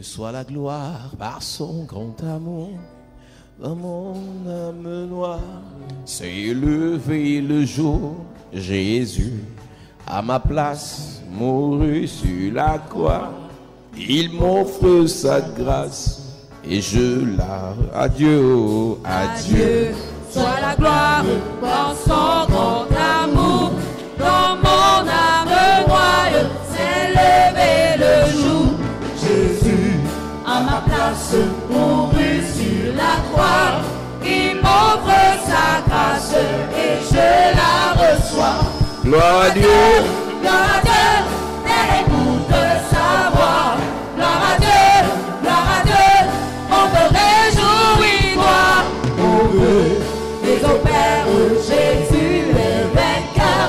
soit la gloire par son grand amour. Dans mon âme noire s'est élevé le jour. Jésus, à ma place, mourut sur la croix. Il m'offre sa grâce et je la adieu, adieu. Soit la gloire dans son grand amour. Dans mon âme noire s'est levé le jour. Jésus, à ma place, mourut sur la croix. Il m'offre sa grâce et je la reçois. Gloire à Dieu, gloire à Dieu, elle écoute sa voix. Gloire à Dieu, on te réjouit, toi. On veut les opères, Jésus est vainqueur.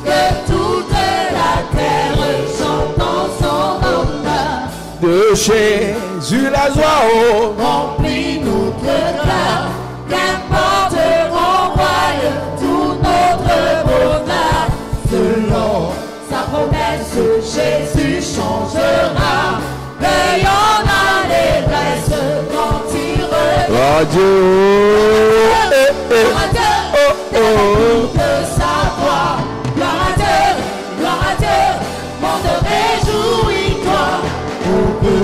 Que toute la terre chante en son honneur. de Jésus la joie, oh. Remplis notre cœur, qu'importe renvoie tout notre bonheur. Selon sa promesse, Jésus changera. Veillons dans l'allégresse quand il revient. Adieu, Gloire à Dieu, oh, oh. de sa voix. Gloire à Dieu, monde réjouis-toi. Pour que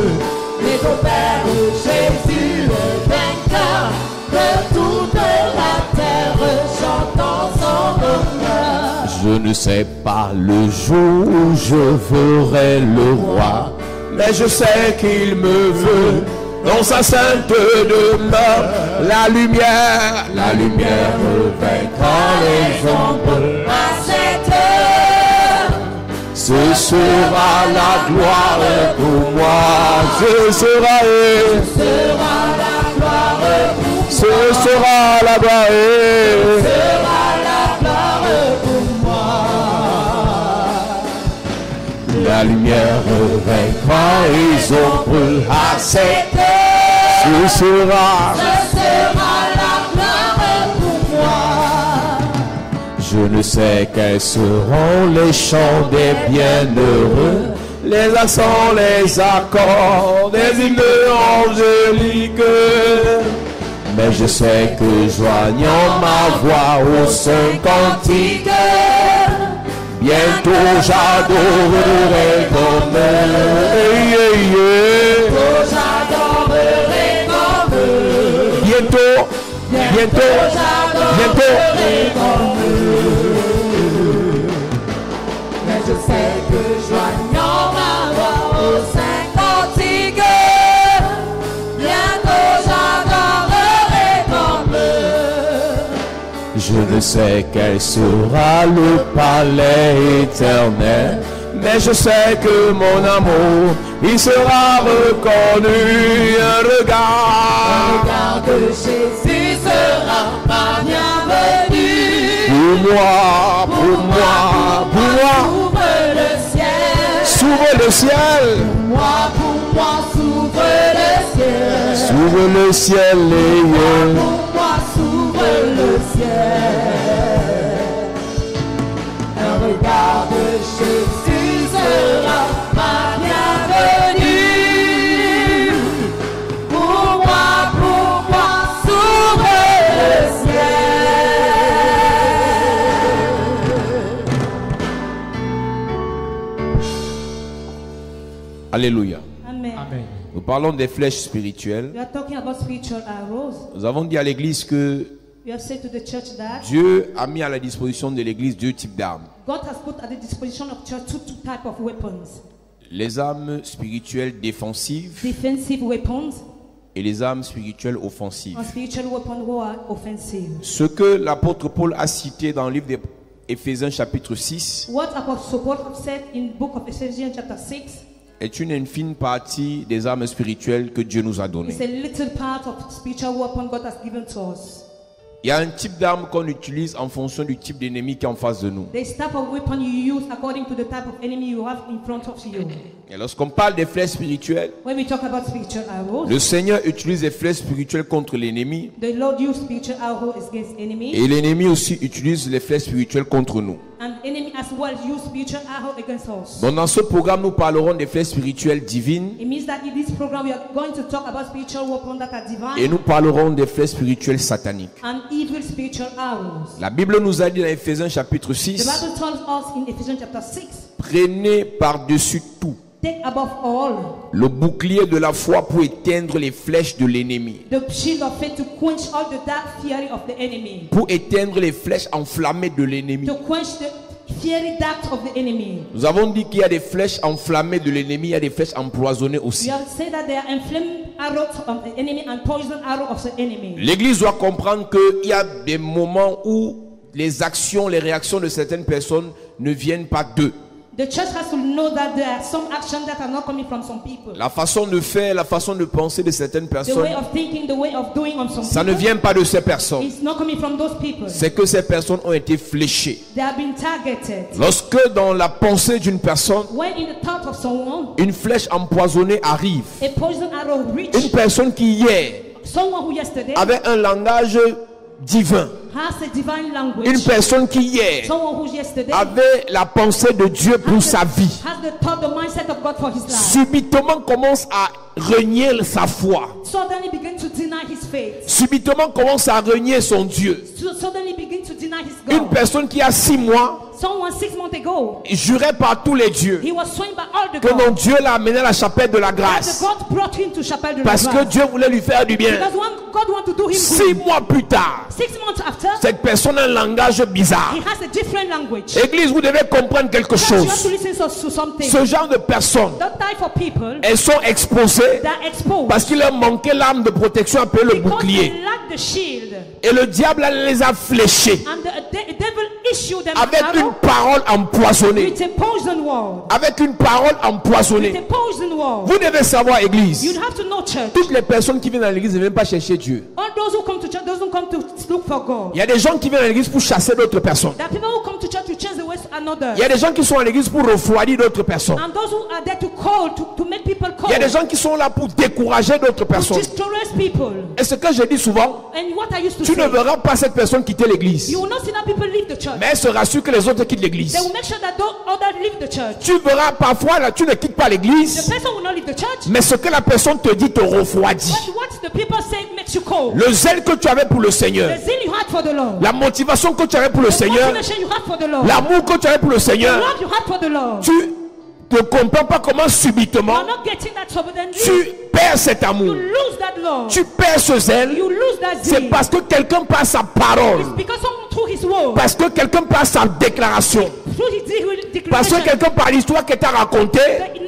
les opères de Jésus est vainqueur, que toute la terre chante en son honneur. Je ne sais pas le jour où je verrai le roi, mais je sais qu'il me veut dans sa sainte demeure. La lumière vaincra les ombres. À cette heure, Ce sera la gloire pour moi. Ce sera la gloire pour ce sera la gloire. sera la gloire pour moi. La lumière vaincra les ombres. À cette heure, ce sera. ce sera la gloire pour moi. Je ne sais quels seront les chants des bienheureux, les accents, les accords, des hymnes angéliques. Mais je sais que joignant ma voix au saint cantique, bientôt j'adorerai comme J'adorerai comme eux. bientôt. J'adorerai comme eux. Mais je sais que joignant ma voix au saint cantique, bientôt j'adorerai comme eux. Je ne sais quel sera le palais éternel, mais je sais que mon amour, il sera reconnu. Un regard De Jésus sera ma bienvenue. pour moi, Ouvre le ciel. s'ouvre le ciel, Pour moi, s'ouvre le ciel. s'ouvre le ciel, Pour moi, s'ouvre le ciel. Un regard de Jésus sera ma bienvenue. Pour moi, s'ouvre le ciel. Alléluia. Amen. Nous parlons des flèches spirituelles. We are talking about spiritual arrows. Nous avons dit à l'église que We have said to the church that Dieu a mis à la disposition de l'église deux types d'armes. God has put at the disposition of church two types of weapons. Les armes spirituelles défensives Defensive weapons et les armes spirituelles offensives. and spiritual weapons who are offensive. Ce que l'apôtre Paul a cité dans le livre d'Éphésiens chapitre 6 What Apostle Paul have said in book of Ephesians chapter 6 est une infime partie des armes spirituelles que Dieu nous a données. is a little part of spiritual weapon God has given to us. Il y a un type d'arme qu'on utilise en fonction du type d'ennemi qui est en face de nous. This type of weapon you use according to the type of enemy you have in front of you. Et lorsqu'on parle des flèches spirituelles, When we talk about spiritual arrows, le Seigneur utilise les flèches spirituelles contre l'ennemi the Lord used spiritual arrows against enemy, et l'ennemi aussi utilise les flèches spirituelles contre nous. And the enemy as well use spiritual arrow against us. Donc dans ce programme, nous parlerons des flèches spirituelles divines. It means that in this program we are going to talk about spiritual weapons that are divine Et nous parlerons des flèches spirituelles sataniques. and evil spiritual arrows. La Bible nous a dit dans Éphésiens chapitre The 6, Bible tells us in Ephesians chapter 6, prenez par-dessus tout take above all le bouclier de la foi pour éteindre les flèches de l'ennemi. the shield of faith to quench all the dark fury of the enemy. Pour éteindre les flèches enflammées de l'ennemi. To quench the fiery darts of the enemy. Nous avons dit qu'il y a des flèches enflammées de l'ennemi, il y a des flèches empoisonnées aussi. We have said that there are inflamed arrows of the enemy and poison arrows of the enemy. L'Église doit comprendre qu'il y a des moments où les actions, les réactions de certaines personnes ne viennent pas d'eux. The church has to know that there are some actions that are not coming from some people. La façon de faire, la façon de penser de certaines The personnes, way of thinking, the way of doing of some ça ne people, vient pas de ces personnes. it's not coming from those people. C'est que ces personnes ont été fléchées. They have been targeted. Lorsque dans la pensée d'une personne, When in the thought of someone, une flèche empoisonnée arrive, a poison arrow une reached personne qui hier someone who yesterday avait un langage divin, has a divine une language, personne qui hier someone who yesterday avait la pensée de Dieu pour sa vie, has the thought, the mindset of God for his life, subitement commence à renier sa foi, suddenly begin to deny his faith, subitement commence à renier son Dieu. suddenly begin to deny his Une God. personne qui a 6 mois Someone 6 months ago, jurait par tous les dieux he was sworn by all the que non, gods Dieu l'a amené à la chapelle de la that the grâce God brought him to Chapelle de la parce que Grâce. Dieu voulait lui faire du bien. Because God wanted to do him 6 good. mois plus tard, 6 months after, cette personne a un langage bizarre. he has a different language. Église, vous devez comprendre quelque So you have to chose. listen to something. Ce genre de personnes, That type of people elles sont exposées that are exposed parce qu'il leur manquait l'arme de protection appelée le because bouclier. they lack the shield, Et le diable les a fléchés and the devil issued them avec an une arrow parole empoisonnée. with a poison word. Avec une parole With a empoisonnée. poison word. Vous devez savoir, You Église, have to know, church. toutes les personnes qui viennent à l'église ne viennent pas chercher Dieu. All those who come to church doesn't come to look for God. Il y a des gens qui viennent à l'église pour chasser d'autres personnes. There are people who come to church to change the ways to another. Il y a des gens qui sont à l'église pour refroidir d'autres personnes. And those who are there to call, to make people Il y a des call, gens qui sont là pour décourager d'autres to personnes. discourage people. Et ce que je dis souvent, And what I used to tu ne say, verras pas cette personne quitter l'église. you will not see that people leave the church. Mais elle se rassure que les autres quittent l'église. They will make sure that those others leave the church. Tu verras parfois, là, tu ne quittes pas The l'église, person will not leave the church. mais ce que la personne te dit te refroidit. But what the people say makes you cold. Le zèle que tu avais pour le Seigneur, The zeal you had for the Lord. la motivation que tu avais pour le The Seigneur, motivation you had for the Lord. l'amour que tu avais pour le The Seigneur, love you had for the Lord. tu ne comprends pas comment You subitement are not getting that suddenly. tu perds cet You amour, lose that love. tu perds ce zèle. You lose that C'est zeal. parce que quelqu'un par sa parole, It's because someone through his word, parce que quelqu'un par sa déclaration, through his parce que declaration, quelqu'un par l'histoire qu'il t'a racontée,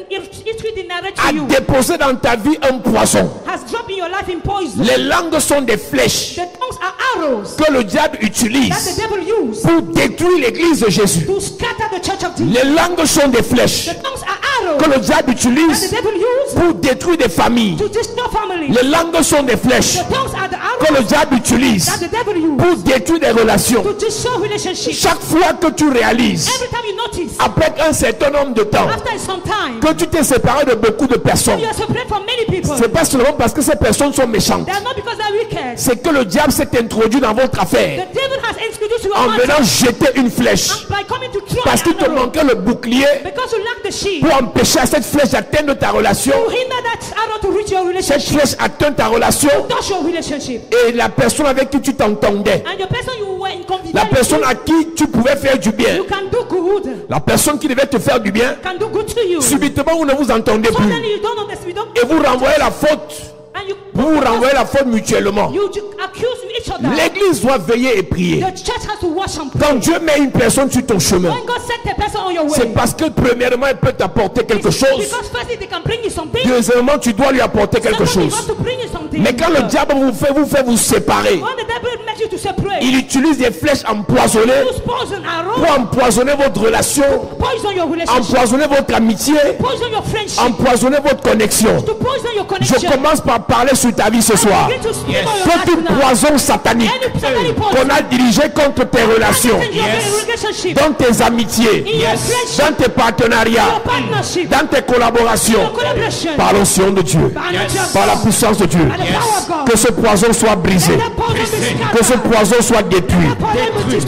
history they narrate a to you, déposé dans ta vie un poison. has dropped in your life in poison. Les langues sont des flèches The tongues are arrows que le diable that the utilise devil uses pour détruire l'église de Jésus. to scatter the church of Jesus. Les langues sont des flèches The tongues are arrows que le diable that the utilise devil uses pour détruire des familles. to destroy families. Les langues sont des flèches The tongues are the que le arrows diable utilise that the devil uses pour détruire des relations. to destroy relationships. Chaque fois que tu réalises, Every time you notice, après un certain nombre de temps, after some time, que tu t'es séparé de beaucoup de personnes, you are separated from many people. c'est pas seulement parce que ces personnes sont méchantes. They are not because they are wicked. C'est que le diable s'est introduit dans votre affaire The devil has introduced you en a venant matter jeter une flèche and by coming to throw parce qu'il te an arrow manquait le bouclier because you lack the shield pour empêcher à cette flèche d'atteindre ta relation. to hinder that arrow to reach your Cette relationship, flèche atteint ta relation touch your relationship, et la personne avec qui tu t'entendais, and the person you were in la confidence personne à qui tu pouvais faire du bien, you can do good, la personne qui devait te faire du bien, can do good to you. subitement vous ne vous entendez plus Suddenly you don't understand, you don't, et vous renvoyez la faute, and you vous renvoyez la faute mutuellement. you accuse each other. L'église doit veiller et prier. The church has to watch and pray. Quand Dieu met une personne sur ton chemin, When God set a person on your way, c'est parce que premièrement elle peut t'apporter quelque chose. because firstly they can bring you something. Deuxièmement, tu dois lui apporter quelque Secondly, you chose. have to bring you something. Mais quand le diable vous fait vous séparer, When the devil makes you to separate, il utilise des flèches empoisonnées use poison arrow, pour empoisonner votre relation, poison your relationship, empoisonner votre amitié, poison your friendship, empoisonner votre connexion. to poison your Je connection. commence par parler sur ta vie ce soir. Begin to speak on your life Tout now. poison satanique Any satanic poison qu'on a dirigé contre tes relations, in your relationship, dans tes amitiés, in your friendship, dans tes partenariats, your partnership, dans tes collaborations, your collaboration, par l'onction de Dieu, by the nature of par la God, puissance de Dieu, by the power of God. que ce poison soit brisé, Let that poison be que ce scattered. poison soit détruit.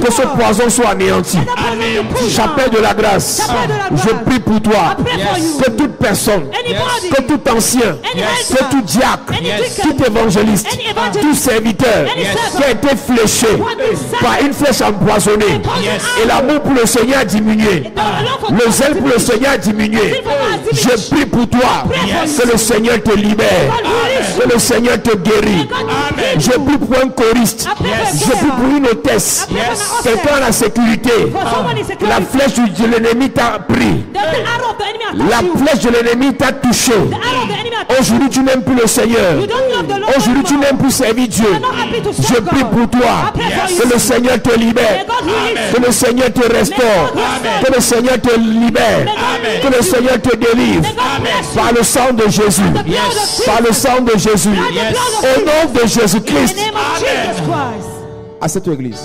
Que ce poison soit anéanti. Chapelle de la grâce. Je prie pour toi. Que toute personne, que tout ancien, que tout diacre, tout évangéliste, tout serviteur qui a été fléché par une flèche empoisonnée et l'amour pour le Seigneur a diminué, le zèle pour le Seigneur a diminué. Je prie pour toi que le Seigneur te libère, que le Seigneur te guérit. Je prie pour un choriste, je prie pour une hôtesse, quelqu'un à la sécurité. La flèche de l'ennemi t'a pris, la flèche de l'ennemi t'a touché. Aujourd'hui tu n'aimes plus le Seigneur, aujourd'hui tu n'aimes plus servir Dieu. Je prie pour toi que le Seigneur te libère, que le Seigneur te restaure, que le Seigneur te libère, que le Seigneur te délivre par le sang de Jésus, par le sang de Jésus, au nom de Jésus-Christ. À cette église,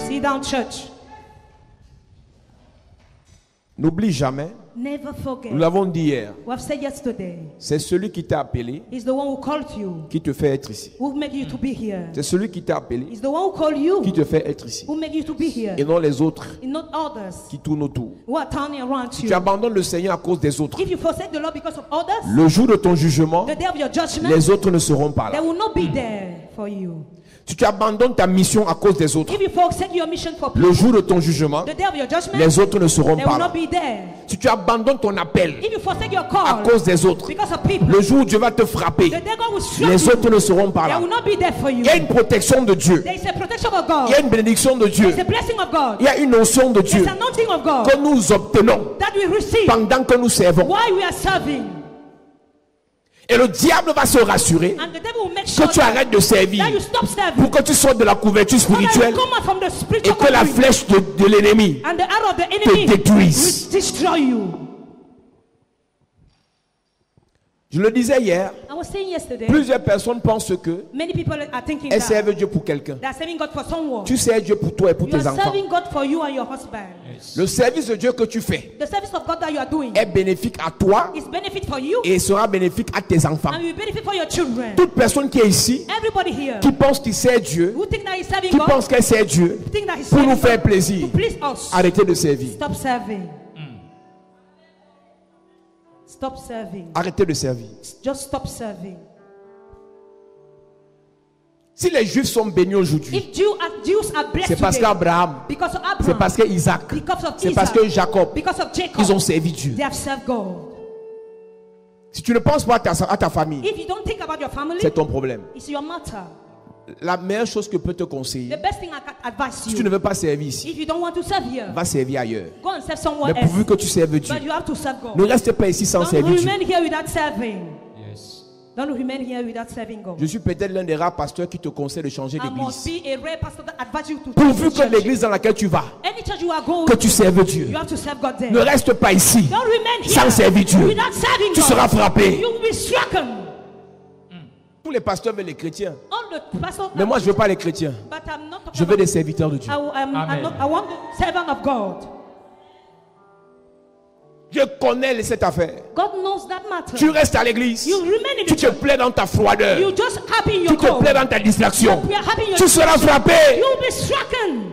n'oublie jamais, Never forget. nous l'avons dit hier, We have said yesterday. c'est celui qui t'a appelé He's the one who called you, qui te fait être ici. who make you to be here. C'est celui qui t'a appelé He's the one who called you, qui te fait être ici. who make you to be here. Et non les autres Not others qui tournent autour. who are turning around Tu you. abandonnes le Seigneur à cause des autres. If you forsake the Lord because of others, Le jour de ton jugement, the day of your judgment, les autres ne seront pas they là. will not be there for you. Si tu abandonnes ta mission à cause des autres, If you forsake your mission for le people, jour de ton jugement, the day of your judgment, les autres ne seront they pas will là. not be there. Si tu abandonnes ton appel If you forsake your à call cause des autres, because of people, le jour où Dieu va te frapper, the day God will strike les you, autres ne seront pas they là. will not be there for you. Il y a une protection de Dieu. There is a protection of Il God. y a une bénédiction de Dieu. There is a blessing of God. Il y a une notion de Dieu There is anointing of God que nous obtenons that we receive pendant que nous servons. while we are serving. Et le diable va se rassurer And the devil will make sure que tu arrêtes de servir that you stop serving. pour que tu sortes de la couverture So that you spirituelle come out from the et spiritual que la covering. flèche de l'ennemi And the arrow of the enemy te détruise. will destroy you. Je le disais hier, I was saying yesterday, plusieurs personnes pensent que many people are thinking elles that servent Dieu pour quelqu'un. they are serving God for someone. Tu sers Dieu pour toi et pour You tes are enfants. serving God for you and your husband. Le service de Dieu que tu fais The service of God that you are doing est bénéfique à toi is benefit for you et sera bénéfique à tes enfants. and will benefit for your children. Toute personne qui est ici, Everybody here qui pense qu'il sert Dieu, who think that he's serving qui God, pense qu'elle sert Dieu, think that he's pour serving nous faire God plaisir, to please us. arrêtez de servir. Stop serving. Stop serving. Arrêtez de servir. Just stop serving. Si les Juifs sont bénis aujourd'hui, If Jews are blessed c'est parce today qu'Abraham, because of c'est Abraham, parce qu'Isaac, because of c'est parce Isaac, que Jacob, because of Jacob, ils ont servi Dieu. they have served God. Si tu ne penses pas à ta famille, If you don't think about your family, c'est ton problème. it's your matter. La meilleure chose que peut te conseiller, The best thing I can advise si tu ne you, veux pas servir ici, if you don't want to serve here, va servir ailleurs. go and serve somewhere Mais pourvu else. que tu serves Dieu, But you have to serve ne God. reste pas ici sans Don't servir Dieu. remain here without serving. Don't remain here without serving God. Je suis peut-être l'un des rares pasteurs qui te conseille de changer I must d'église. be a rare pastor that advise you to Pourvu change que church. l'église dans laquelle tu vas, Any church you are going que tu serves to, Dieu. you have to serve God there. Ne reste pas ici Don't remain here sans servir Dieu. without serving Tu God. seras frappé. You will be stricken. Tous les pasteurs veulent les chrétiens. All the pastors, Mais moi, je ne veux pas les chrétiens. but I'm not talking Je veux about- des serviteurs de Dieu. I want the servant of God. Je connais cette affaire. God knows that matter. Tu restes à l'église. You remain in Tu the te church. plais dans ta froideur. You just happy in your Tu te cold. plais dans ta distraction. You are happy in your Tu seras situation. frappé. You will be stricken.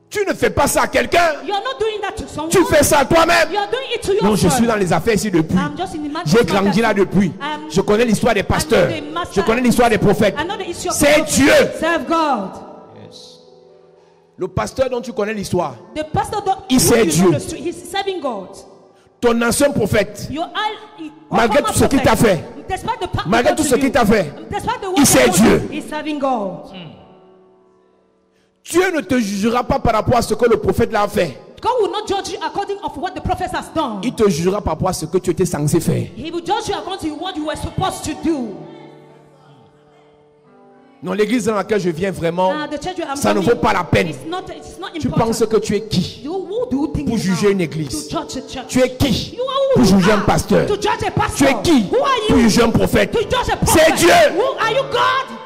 Tu ne fais pas ça à quelqu'un. You are not doing that to someone. Tu fais ça à toi-même. You are doing it to yourself. Non, je suis dans les affaires ici depuis. I'm just in the matter J'ai of grandi matters. là depuis. Je connais l'histoire des pasteurs. I know the master- Je connais l'histoire des prophètes. I know the issue of C'est God. Dieu. Serve God. Le pasteur dont tu connais l'histoire, The pastor don't, Il sait you know Dieu. the street, he's serving God. ton ancien prophète, Your Malgré tout ce qu'il t'a fait, malgré tout ce qu'il t'a fait, il sait Dieu. He's serving God. Dieu ne te jugera pas par rapport à ce que le prophète l'a fait. God will not judge you according to what the prophet has done. Il te jugera par rapport à ce que tu étais censé faire. He will judge you according to what you were supposed to do. Dans l'église dans laquelle je viens vraiment, The church where I'm ça ne coming, vaut pas la peine. it's not Tu important. penses que tu es qui Who do you think pour you juger are une église? to judge a church? Tu es qui You are who pour you juger un are pasteur? to judge a pastor. Tu es qui Who are pour you juger un prophète? to judge a prophet? C'est Dieu. Who are you, God?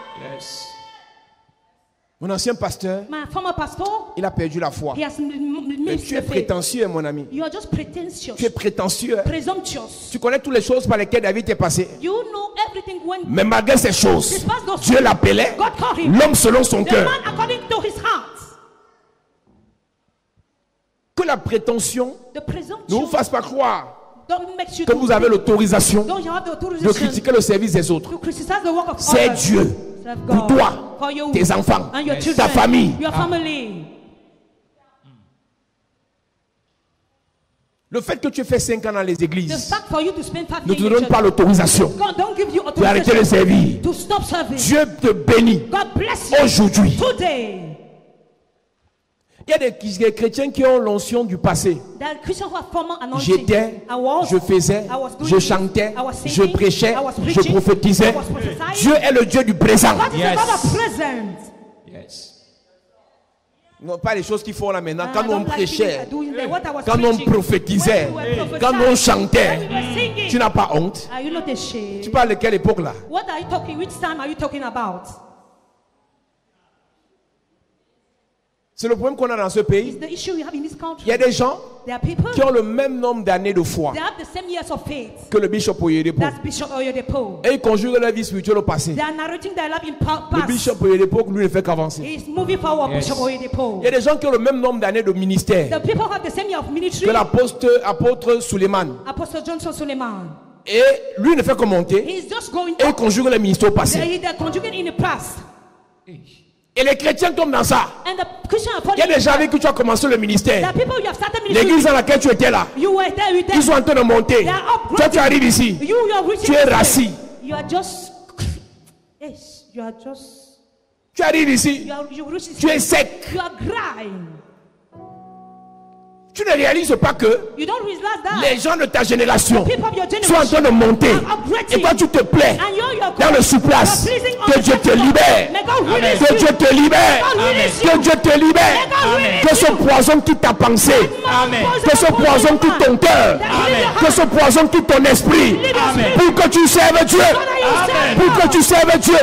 Mon ancien pasteur, My former pastor, il a perdu la foi. he has Mais missed tu es the faith. prétentieux, mon ami. You are just pretentious, Tu es prétentieux. presumptuous. Tu connais toutes les choses par lesquelles David est passé. You know everything when Mais malgré ces choses, despite those Dieu l'appelait God called him l'homme selon son the cœur. man according to his heart. Que la prétention The ne vous presumption fasse pas croire don't make you que vous avez l'autorisation don't you have the de authorization critiquer le service des autres. to criticize the work of C'est others. Dieu Serve pour God, toi, for you, tes enfants, and your ta children, famille. your family. Le fait que tu aies fait 5 ans dans les The églises fact for you to spend 5 ne years te in donne church, pas l'autorisation God don't give you de arrêter de authorization servir. to stop serving. Dieu te bénit God bless you aujourd'hui. today. Il y a des chrétiens qui ont l'onction du passé. That Christians who have former anointing. J'étais, I was, je faisais, I was doing je this, chantais, I was je singing, prêchais, I was je preaching, prophétisais. I was prophesying. Dieu est le Dieu du présent. God is Yes. a God of present. Yes. Non, pas les choses qu'ils font là maintenant. I Quand don't on like prêchait, doing the- what I was quand on preaching, prophétisait, when we were quand on prophesying, chantait, when we were singing. tu n'as pas honte. Are you not ashamed? Tu parles de quelle époque là? What are you talking? Which time are you talking about? C'est le problème qu'on a dans ce pays. It's the issue we have in this Il country. y a des gens There are people. qui ont le même nombre d'années de foi They have the same years of faith. que le bishop Oyedepo. That's Bishop Oyedepo. Et ils conjuguent leur vie spirituelle au passé. They are narrating their life in Le past. bishop Oyedepo, lui, ne fait qu'avancer. He's moving forward, Yes. Bishop Oyedepo. Il y a des gens qui ont le même nombre d'années de ministère The people have the same year of ministry. que l'apôtre Suleiman. Apostle Johnson Suleiman. Et lui ne fait que monter He's just going et il up. conjugue le ministère au passé. They're conjugating in the past. Et les chrétiens tombent dans ça. And the Christian are Il y a following. des gens avec qui tu as commencé le The ministère. people you have started ministry. L'église dans laquelle tu étais là, You were there with them. ils sont en train de monter. They are upgrading. Toi tu arrives ici. You are reaching Tu es this rassis. place. You are just. Yes, you are just. Tu arrives ici. You reach this Tu es place. sec. You are crying. Tu ne réalises pas que You don't realize that. les gens de ta génération The people of your sont en train de monter. are upgrading. Et toi tu te plais And you're dans le sous-place. you're pleasing on Que the Dieu te platform. libère. May God release Que you. Dieu te libère. God release you. Que Dieu te libère. May God release Que ce poison quitte ta pensée. Amen. Que ce poison quitte ton cœur. Que ce poison quitte ton esprit. Amen. Pour que tu serves Dieu. Pour que tu serves Dieu.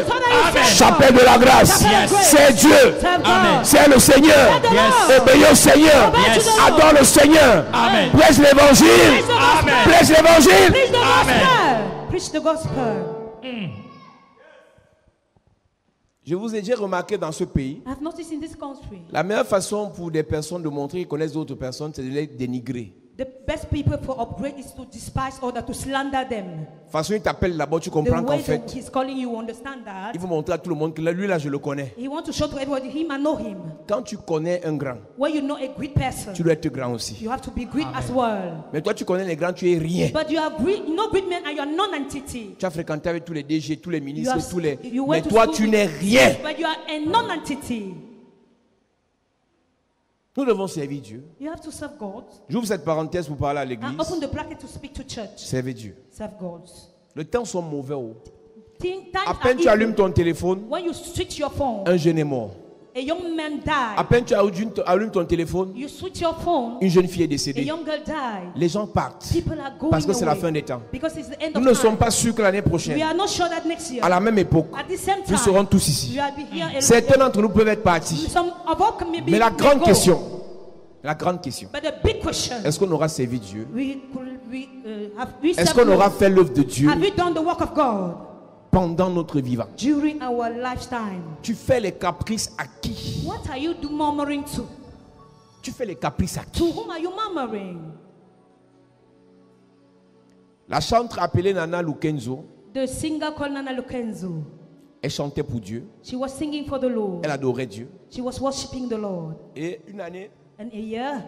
Chapelle de la grâce. Yes. C'est Dieu. Amen. C'est le Seigneur. Yes. Obéis au Seigneur. Yes. Adore le Seigneur. Amen. Prêche l'évangile. Amen. Prêche l'évangile. Preach the Amen. gospel. Preach the gospel. Je vous ai déjà remarqué dans ce pays, I've noticed in this country, la meilleure façon pour des personnes de montrer qu'ils connaissent d'autres personnes, c'est de les dénigrer. the best people for upgrade is to despise others, to slander them. De toute façon, il t'appelle là-bas, tu The comprends qu'en way fait, he's calling you, understand that. il faut montrer à tout le monde que là, lui là, je le connais. He wants to show to everybody him and know him. Quand tu connais un grand, When you know a great person, tu dois être grand aussi. you have to be great as well. Mais toi, tu connais les grands, tu es rien. But you are great, no great man and you are non-entity. Tu as fréquenté avec tous les DG, tous les You ministres, have- tous les... you Mais went to toi, school tu with- n'es rien. But you are a non-entity. Nous devons servir Dieu. You have to serve God. J'ouvre cette parenthèse pour parler à And l'église. open the bracket to speak to church. Servez Dieu. Serve God. Le temps sont mauvais. Oh. Times À are peine tu evil. allumes ton téléphone, When you switch your phone, un jeune est mort. a young man À died. peine tu allumes ton téléphone, You switch your phone, une jeune fille est a décédée. young girl died. Les gens partent People are going parce que c'est la away. fin des temps. Because it's the end Nous of ne time. sommes pas sûrs que l'année We prochaine, are not sure that next year, à la même époque, at the same nous time, serons tous ici. we will be here alone. Certains d'entre nous peuvent être partis. Some of us can maybe Mais la may grande go. question, But the big question, est-ce qu'on aura servi Dieu? have we Est-ce served qu'on aura God? fait l'œuvre de Dieu Have we done the work of God pendant notre vivant? during our lifetime? Tu fais les caprices à qui? What are you murmuring to? Tu fais les caprices à To qui? whom are you murmuring? La chantre appelée Nana Lukenzo, The singer called Nana Lukenzo. elle chantait pour Dieu, She was singing for the Lord. elle adorait Dieu. She was worshiping the Lord. Et une année, And a year,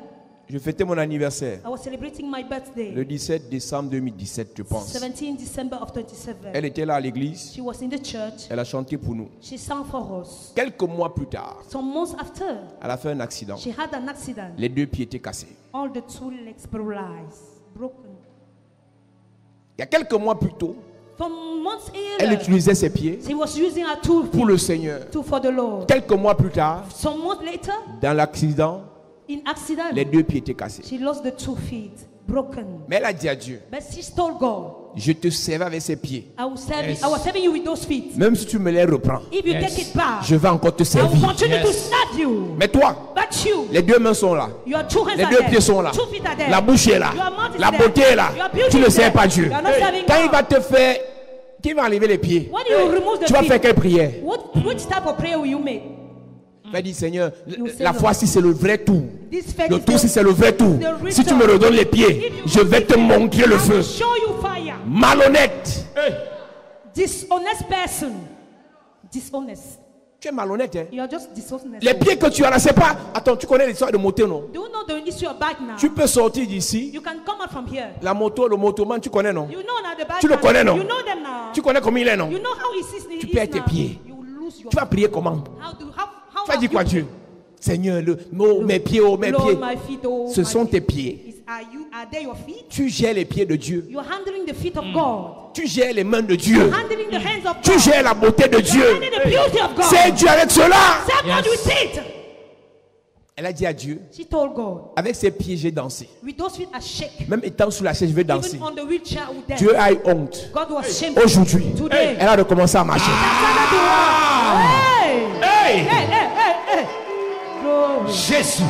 je fêtais mon anniversaire, I was celebrating my le birthday. 17 décembre 2017, je pense. 17 December of 27. Elle était là à l'église, She was in the church. elle a chanté pour nous. She sang for us. Quelques mois plus tard, Some months after, elle a fait un accident. she had an accident. Les deux pieds étaient cassés. All the two legs paralyzed, broken. Il y a quelques mois plus tôt, For months elle later, utilisait ses pieds she was using her two pour le Seigneur. to for the Lord. Quelques mois plus tard, Some months later, dans l'accident, in accident, les deux pieds étaient cassés. she lost the 2 feet, broken. Mais elle a dit à Dieu, But she told God, je te servais avec ses pieds. I was serving you with those feet. Même si tu me les reprends, If you take it back, je vais encore te I will servir. continue to serve you. Mais toi, But you, les deux mains sont là. your two hands Les are deux there. pieds sont là. 2 feet are there. La bouche est là. Your mouth is La there. beauté est là. Your beauty Tu ne is sers there. pas Dieu. You are not serving Quand il God. va te faire, qui va enlever les pieds, When you remove the tu vas feet, faire quelle prière? which type of prayer will you make? Tu vas dire, Seigneur, say, la Lord, foi si c'est le vrai tout. This faith Le is tout the- si c'est le vrai tout. the Si tu me return. redonnes les pieds, If you je vais te give me- montrer le I feu. will show you fire. Malhonnête. Dishonest person. Dishonest. Tu es malhonnête, hein? You are just dishonest. Les pieds que tu as là, c'est pas. Attends, tu connais l'histoire de moto, non? Do you know the issue of back now? Tu peux sortir d'ici. You can come out from here. La moto, le motoman, tu connais, non? You know now the back. Tu le connais, non? You know them now. Tu connais comment il est, non? You know how he sees Tu perds tes pieds. You lose your. Tu vas prier comment? How Tu vas dire quoi, Dieu? Seigneur, mes pieds, oh, mes Lord, pieds. my feet, oh, Ce my sont tes feet. pieds. Are they your feet? Tu gères les pieds de Dieu. You are handling the feet of God. Tu gères les mains de Dieu. Handling the hands of God. Tu gères la beauté de You are Dieu. handling the beauty of God. C'est Dieu avec cela. Serve God with it. Elle a dit à Dieu, She told God, avec ses pieds, j'ai dansé. with those feet are shaken. Même étant sous la chaise, je vais danser. Even on the wheelchair I would dance. Dieu a eu honte. God was shameful. Aujourd'hui, Today. elle a recommencé à marcher. Hey! Hey! Hey, hey, hey, hey! Glory. Jésus.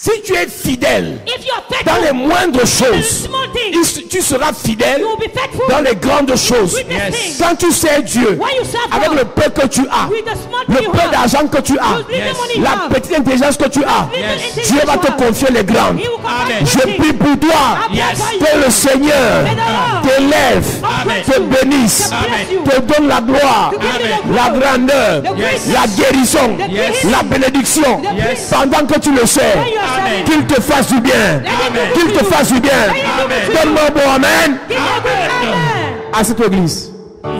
Si tu es fidèle If you are dans faithful les moindres in choses, small things, tu seras fidèle you will be faithful dans les grandes choses. with the things. Quand tu sais Dieu, When you serve avec God, le peu que tu as, with the small le thing you peu have, d'argent que tu as, with little money you la have, petite intelligence que tu as, little intelligence Dieu va you te have, confier les grandes. He will confide Je good prie things. pour toi Yes. que le Seigneur May the Lord t'élève, Amen. te bénisse, bless you. te donne la gloire, To give you the la glory, grandeur, the greatness, la guérison, the peace, la bénédiction, the peace. pendant que tu le sais, When you are serving, qu'il te fasse du bien, Amen. qu'il te fasse du bien. Amen. Donne-moi un bon amen give me a good amen. à cette église.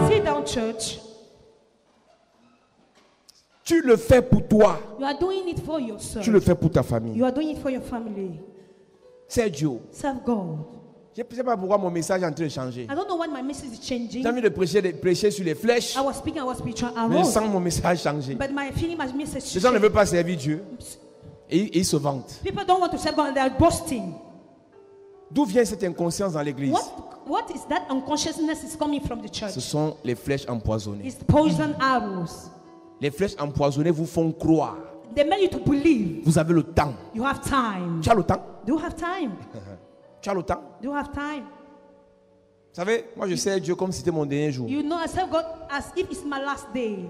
Sit down, church. Tu le fais pour toi, You are doing it for yourself. tu le fais pour ta famille. You are doing it for your family. C'est Dieu. Serve God. Je ne sais pas pourquoi mon message est en train de changer. I don't know why my message is changing. J'ai envie de prêcher sur les flèches, I was speaking about spiritual mais arrows, sans mon message changer. but my feeling, my message Les gens ne changed. veulent pas servir Dieu et ils se vantent. People don't want to serve God and they are boasting. D'où vient cette inconscience dans l'église? What is that unconsciousness is coming from the church? Ce sont les flèches empoisonnées. It's poison arrows. Les flèches empoisonnées vous font croire. They make you to believe Vous avez le temps. you have time. Tu as le temps? Do you have time? Tu as le temps? Do you have time? Vous savez, moi je sers Dieu comme si c'était mon dernier jour. You know, I serve God as if it's my last day.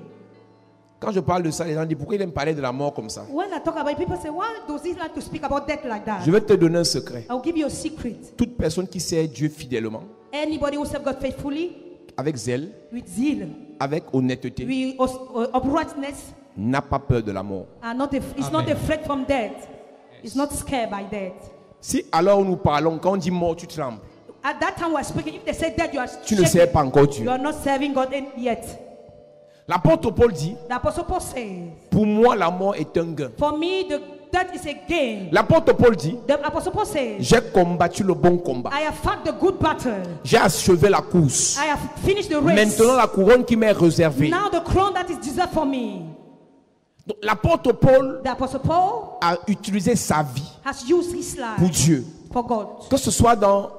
Quand je parle de ça, les gens disent pourquoi il aime parler de la mort comme ça? When I talk about it, people say, why does he like to speak about death like that? Je vais te donner un secret. I'll give you a secret. Toute personne qui sert Dieu fidèlement, Anybody who serve God faithfully, avec zèle, with zeal, avec honnêteté, with uprightness, n'a pas peur de la mort. are not is not afraid from death. It's not scared by death. Si alors nous parlons, quand on dit mort, tu trembles. At that time we're speaking, if they say death, you are Tu ne shaking. sers pas encore Dieu. You are not serving God yet. L'apôtre Paul dit, The Apostle Paul says, pour moi la mort est un gain. for me, the death is a gain. L'apôtre Paul dit, The Apostle Paul says, j'ai combattu le bon combat. I have fought the good battle. J'ai achevé la course. I have finished the race. Maintenant la couronne qui m'est réservée. Now the crown that is deserved for me. Donc, l'apôtre Paul The Apostle Paul a utilisé sa vie has used his pour life Dieu. for God. Que ce soit dans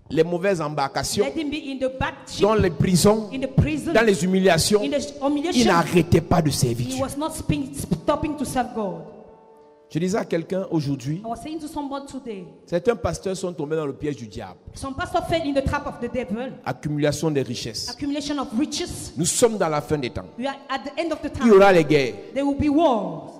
les mauvaises embarcations, Let him be in the bad ship, dans les prisons, in the prison, dans les humiliations, in the il humiliation. n'arrêtait pas de servir He Dieu. was not stopping to serve God. Je disais à quelqu'un aujourd'hui, I was saying to someone today, certains pasteurs sont tombés dans le piège du diable. some pastors fell in the trap of the devil, Accumulation des richesses. accumulation of riches. Nous sommes dans la fin des temps. We are at the end of the Il y time. aura les guerres. There will be wars.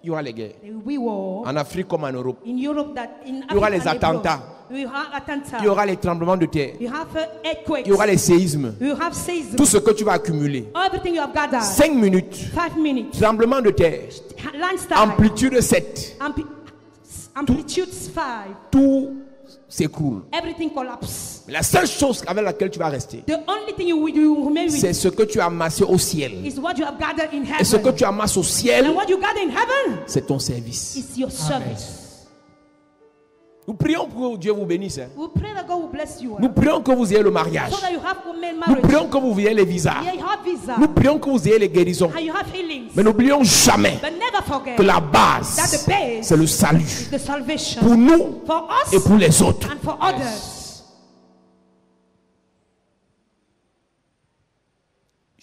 Il y aura les guerres. There will be wars En Afrique comme en Europe. in Europe, that in Il y aura Africa les and abroad. attentats. We have attentats. Il y aura les tremblements de terre. We have earthquakes. Il y aura les séismes. We have seasons. Tout ce que tu vas accumuler. Everything you have gathered. 5 minutes. 5 minutes. Tremblement de terre. Landslide. Amplitude 7. Amplitude 5. Tout s'écroule. Everything collapses. La seule chose avec laquelle tu vas rester, The only thing you will remain c'est with ce que tu as amassé au ciel. is what you have gathered in Et ce que heaven. tu amasses au ciel, And what you gather in heaven c'est ton service. is your service. Nous prions pour que Dieu vous bénisse. hein. We pray that God will bless you. Nous prions que vous ayez le mariage. So that you have women Nous marriage. prions que vous ayez les visas. Yeah, you have visa. Nous prions que vous ayez les guérisons. And you have healings. Mais n'oublions jamais But never forget que la that base, the base c'est le is salut. the salvation Pour nous for us et pour les autres. and for others.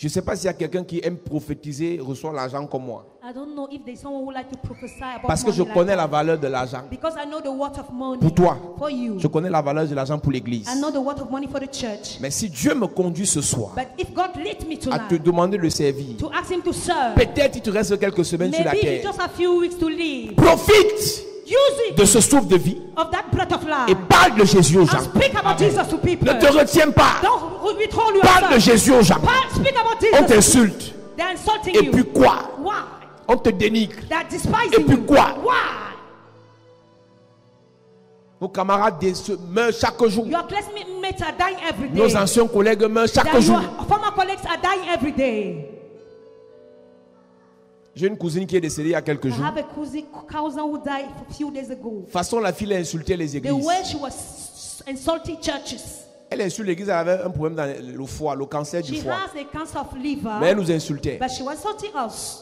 Je ne sais pas s'il y a quelqu'un qui aime prophétiser, reçoit l'argent comme moi. I don't know if there's someone who like to prophesy about Parce que je money like connais that. la valeur de l'argent. Because I know the worth of money Pour toi. for you. Je connais la valeur de l'argent pour l'église. I know the worth of money for the church. Mais si Dieu me conduit ce soir But if God leads me à tonight te demander de le servir, to ask him to serve, peut-être il te reste quelques semaines sur la maybe terre. it's just a few weeks to live. Profite Use it de ce souffle de vie of that breath of life et parle de Jésus aux gens. and speak about Jesus to people. Ne te retiens pas. Don't withhold Parle de yourself. Jésus aux gens. Speak about On Jesus. t'insulte. They're insulting Et you. puis quoi? Why? On te dénigre. They're Et despising puis you. quoi? Why? Nos camarades meurent chaque jour. Your classmates are dying every day. Nos anciens collègues meurent chaque That jour. your former colleagues are dying every day. J'ai une cousine qui est décédée il y a quelques I jours. have a cousin who died a few days ago. De toute façon, la fille a insulté les The églises. way she was insulting churches. Elle insulte l'église, elle avait un problème dans le foie, le cancer du She foie. has a cancer of liver, Mais elle nous insultait. but she was insulting us.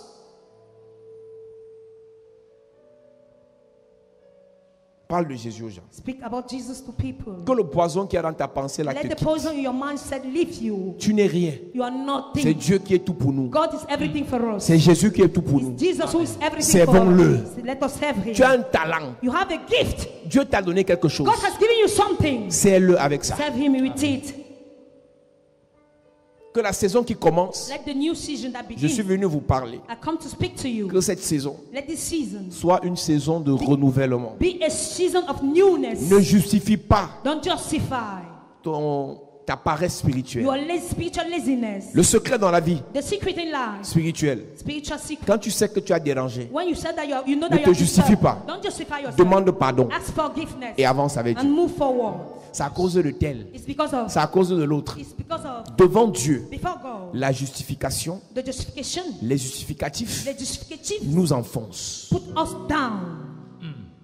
Parle de Jésus aux gens. Speak about Jesus to people. Que le poison qui est dans ta pensée là te Let the quitte. poison in your mindset leave you. Tu n'es rien. You are C'est nothing. Dieu qui est tout pour nous. God is everything for us. C'est Jésus qui est tout pour nous. It's Jesus who is everything Servons-le. for us. Let us serve him. Tu as un talent. You have a gift. Dieu t'a donné quelque chose. God has given you something. Sers-le avec ça. Serve him with it. Que la saison qui commence, Let the new season that je suis begins. venu vous parler. I come to speak to you. Que cette saison Let this season soit une saison de renouvellement. be a season of newness. Ne justifie pas Don't justify ta paresse spirituelle. your spiritual laziness. Le secret dans la vie The secret in life, spirituelle, spiritual secret. quand tu sais que tu as dérangé, When you said that you know Ne that te you are justifie disturbed, pas. don't justify yourself. demande pardon Ask forgiveness et avance avec and Dieu. move forward. C'est à cause de tel, It's because of c'est à cause de l'autre. it's because of Devant Dieu, before God. la justification, The justification, les justificatifs the justificative nous enfoncent. put us down.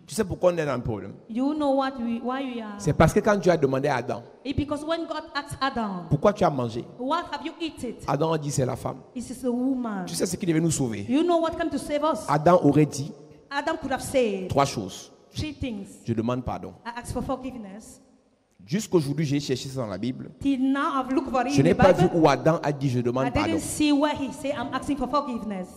Tu sais pourquoi on est dans un problème? You know why we are. C'est parce que quand Dieu a demandé à Adam, It's because when God asked Adam, pourquoi tu as mangé? what have you eaten? Adam a dit c'est la femme. This is a woman. Tu sais ce qui devait nous sauver? You know what came to save us? Adam aurait dit Adam could have said 3 choses. 3 things. Je demande pardon. I ask for forgiveness. Jusqu'aujourd'hui, j'ai cherché ça dans la Bible. Till now I've looked for it Je in n'ai the pas vu Bible. où Adam a dit je I demande pardon. didn't see where he said I'm asking for forgiveness.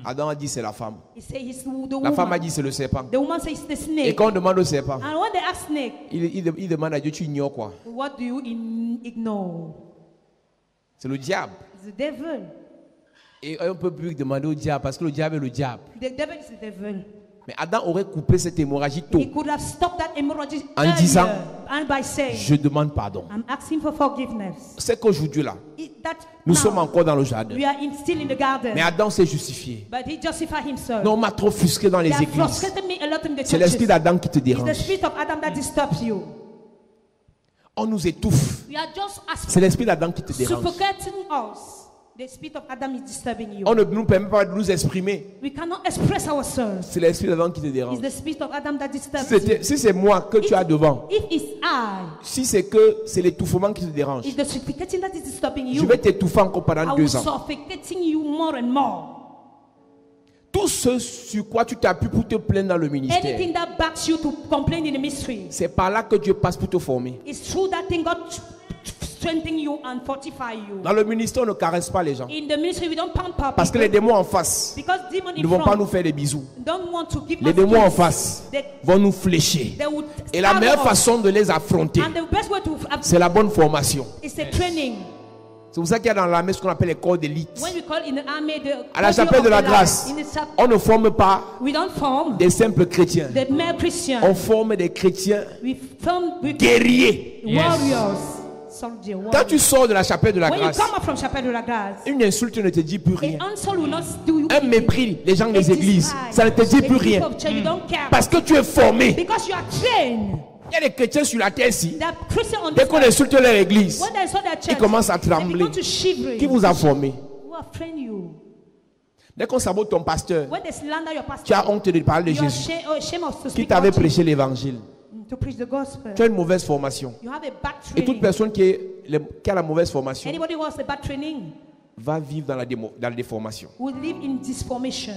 Adam a dit c'est la femme. He said it's the La femme a woman. dit c'est le serpent. The woman says it's the Et snake. quand on demande au serpent, And when they ask snake, il demande à Dieu, tu ignores quoi? what do you ignore? C'est le diable. It's the devil. Et on ne peut plus demander au diable parce que le diable est le diable. The devil is the devil. Mais Adam aurait coupé cette hémorragie tôt He could have stopped that hemorrhage en earlier, disant, and by saying, je demande pardon. I'm asking for forgiveness. C'est qu'aujourd'hui là, That nous now, sommes encore dans le jardin. we are still in the garden. Mais Adam s'est justifié. But he justified himself. Non, on m'a trop offusqué dans les They have églises. frustrated me a lot in the C'est l'esprit churches. d'Adam qui te It's the dérange. spirit of Adam that disturbs you. On nous étouffe. We are just C'est l'esprit d'Adam qui te dérange. suffocating us. The spirit of Adam is disturbing you. On ne nous permet pas de nous exprimer. We cannot express ourselves. C'est l'esprit d'Adam qui te It's dérange. the spirit of Adam that disturbs you. Si c'est moi que tu as devant, If it's I, si c'est que c'est l'étouffement qui te dérange, it's the suffocating that is disturbing je you. vais t'étouffer encore I pendant will 2 ans. suffocating you more and more. Tout ce sur quoi tu t'appuies pour te plaindre dans le ministère, Anything that backs you to complain in the mystery, c'est par là que Dieu passe pour te former. it's through that thing God strengthen you and fortify you. Dans le ministère, on ne caresse pas les gens. In the ministry, we don't pamper Parce que les people démons en face because demons ne in vont pas front nous faire des bisous. don't want to give Les us démons en gifts. face They, vont nous flécher. they would Et la stab meilleure us. façon de les affronter, And the best way to c'est la bonne formation. is the training. C'est pour ça qu'il y a dans l'armée ce qu'on appelle les corps d'élite. When we call in the army the À la soldier chapelle of de la the grâce, line, in the chap- on ne forme pas we don't form des simples chrétiens. the mere Christian. On forme des chrétiens We form guerriers. warriors. Soldier, warrior. Quand tu sors de la chapelle de la When you grâce, come up from Chapelle de la Grâce, une insulte ne te dit plus rien. an insult will not do you Un anything. mépris, les gens A des églises, despise. ça ne te dit The plus people rien. of church, you don't care. Parce que tu es formé. Because you are trained. Il y a des chrétiens sur la terre ici. That Christian on Dès this qu'on earth, insulte leur église, when they saw their church, ils commencent à they trembler. begin to shiver. Qui vous a formé? Who have trained you? Dès qu'on sabote ton pasteur, When they slander your pastor, tu as honte de parler de you are Jésus. shame of to Qui speak t'avait about prêché l'évangile? Jesus, to preach the gospel. Tu as une mauvaise formation. You have a bad Et toute training. personne qui a la mauvaise formation Anybody who has a bad training va vivre dans la déformation. will live in disformation.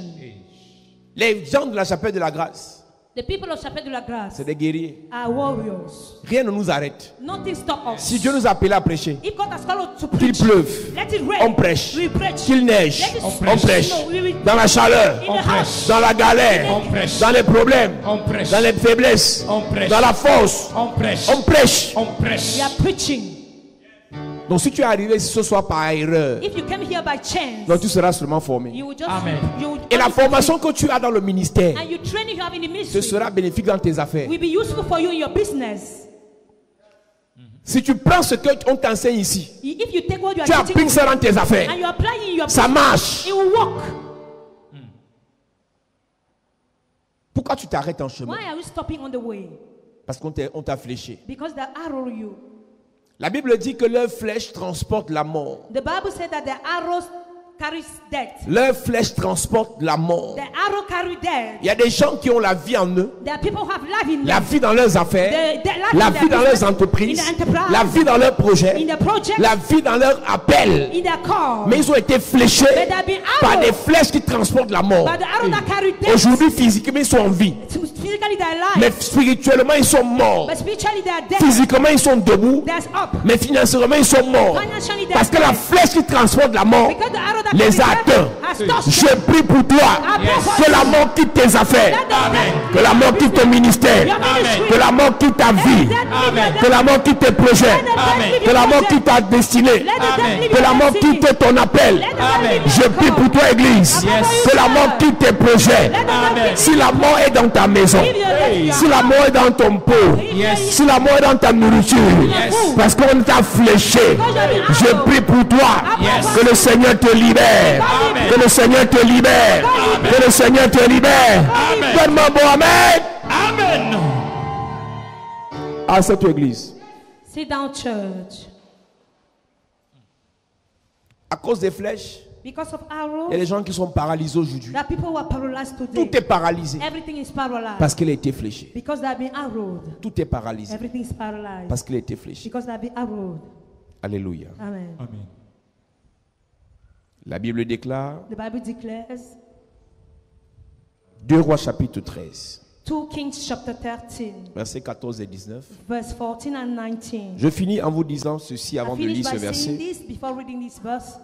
Les gens de la chapelle de la grâce, The people of Chapelle de la Grâce c'est des guerriers. are warriors. Rien ne nous arrête. Nothing stop us. Si Dieu nous a appelés à prêcher, If God has called us to qu'il preach, pleuve, let it rain. on prêche. We preach. Qu'il neige, Let it on prêche. snow. We will Dans la chaleur, in the house. dans la galère, On prêche. dans les problèmes, On prêche. dans les faiblesses, On prêche. dans la force, On prêche. on prêche. On prêche. We are preaching. Donc si tu es arrivé ce soir par erreur, If you came here by chance, donc tu seras seulement formé. you will just Amen. you will Et la only formation que tu as dans le ministère, and you training you have in the ce ministry sera bénéfique dans tes affaires. will be useful for you in your business. Si tu prends ce qu'on t'enseigne ici, If you take what you are tu teaching appliques ça dans tes affaires, and you apply it in your ça business, marche. it will work. Pourquoi tu t'arrêtes en chemin? Why are you stopping on the way? Parce qu'on t'a fléché. Because they arrow you. La Bible dit que leur flèche transporte la mort. The Bible said that the arrows carries death. Leur flèche transporte la mort. The arrow carry death. Il y a des gens qui ont la vie en eux, There are people who have life in la them. vie dans leurs affaires, la vie dans leurs entreprises, la vie dans leurs projets, In the project, la vie dans leur appel. in their call. Mais ils ont été fléchés But they have been par arrowed des flèches qui transportent la mort. by the arrow that carry death. Aujourd'hui, physiquement, ils sont en vie. Physically they are Mais alive. spirituellement, ils sont morts. But spiritually they are dead. Physiquement, ils sont debout. That's up. Mais financièrement, ils sont morts. Financially they Parce are que la dead. flèche qui transporte la mort Because the arrow that les carry a death atteints. has touched Je them. prie pour toi. Que la mort quitte tes affaires. Amen. Que la mort quitte ton ministère. Your ministry. Que la mort quitte ta vie. Amen. Que la mort quitte tes projets. Amen. Que la mort quitte ta destinée. Let the death Amen. leave Que your la mort destiny. quitte ton appel. Let the death Amen. leave Je your prie call. pour toi, Église. Yes. Que la mort quitte tes projets. Let the death Amen. leave Si la mort est dans ta maison, Leave your death to your si la mort est dans ton pot, Yes. si la mort est dans ta nourriture, Yes. parce qu'on t'a fléché, je prie pour toi Yes. que le Seigneur te libère, Amen. que le Seigneur te libère, Amen. que le Seigneur te libère. Amen. Donne-moi un bon amen Amen. à cette église. Sit down, church. À cause des flèches, Because of il y a arrows, des gens qui sont paralysés aujourd'hui. there are people who are paralyzed today. Tout est paralysé Everything is paralyzed. parce qu'il a été fléché. Because they have been arrowed. Tout est paralysé Everything is paralyzed. parce qu'il a été fléché. Because they have been arrowed. Alléluia. Amen. Amen. La Bible déclare, The Bible declares 2 Rois chapitre 13, 2 Kings chapter 13, versets 14 et 19. verse 14 and 19. Je finis en vous disant ceci avant I de finish lire ce by saying verset. this before reading this verse.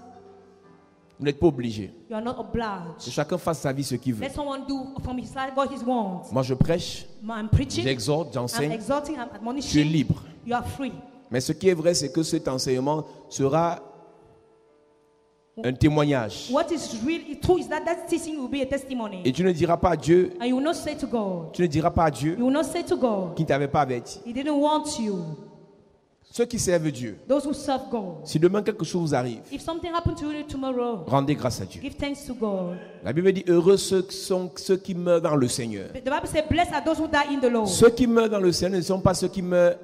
Vous n'êtes pas obligé. You are not Que obliged. chacun fasse sa vie ce qu'il veut. Let someone do from his life what he wants. Moi, je prêche, I'm preaching. j'exhorte, I'm j'enseigne. exhorting. I'm Tu es admonishing. libre. You are free. Mais ce qui est vrai, c'est que cet enseignement sera un témoignage. What is really true is that that teaching will be a testimony. Et tu ne diras pas à Dieu, And you will not say to God. tu ne diras pas à Dieu You will not say to God. qui ne t'avait pas averti. He didn't want you. Ceux qui servent Dieu, Those who serve God. si demain quelque chose vous arrive, If something happened to you tomorrow, rendez grâce à Dieu. give thanks to God. La Bible dit, heureux sont ceux qui meurent dans le Seigneur. The Bible says, blessed are those who die in the Lord. Ceux qui meurent dans le Seigneur ne sont pas ceux qui meurent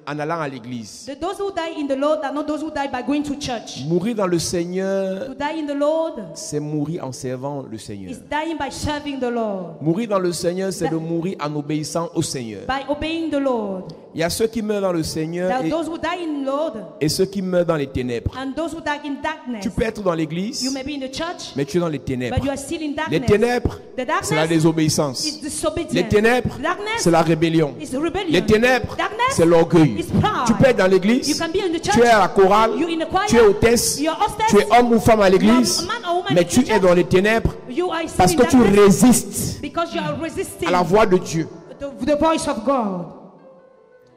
en allant à l'église. Those who die in the Lord are not those who die by going to church. Mourir dans le Seigneur, To die in the Lord c'est mourir en servant le Seigneur. is dying by serving the Lord, Mourir dans le Seigneur, c'est de mourir en obéissant au Seigneur. by obeying the Lord. Il y a ceux qui meurent dans le Seigneur There are those who die in the Lord et ceux qui meurent dans les ténèbres. and those who die in darkness. Tu peux être dans l'église, You may be in the church, mais tu es dans les ténèbres. but you are still in Les darkness. ténèbres, The darkness c'est la désobéissance. is disobedience. Les ténèbres, Darkness c'est la rébellion. is rebellion. Les ténèbres, Darkness c'est l'orgueil. is pride. Tu peux être dans You l'église, can be in the church. tu es à la chorale, You in the choir. tu es hôtesse, You are hostess. tu es homme ou femme à l'église, You are a man or woman mais in tu the es dans les ténèbres You are still parce in que tu darkness résistes because you are resisting à la voix de Dieu. the voice of God.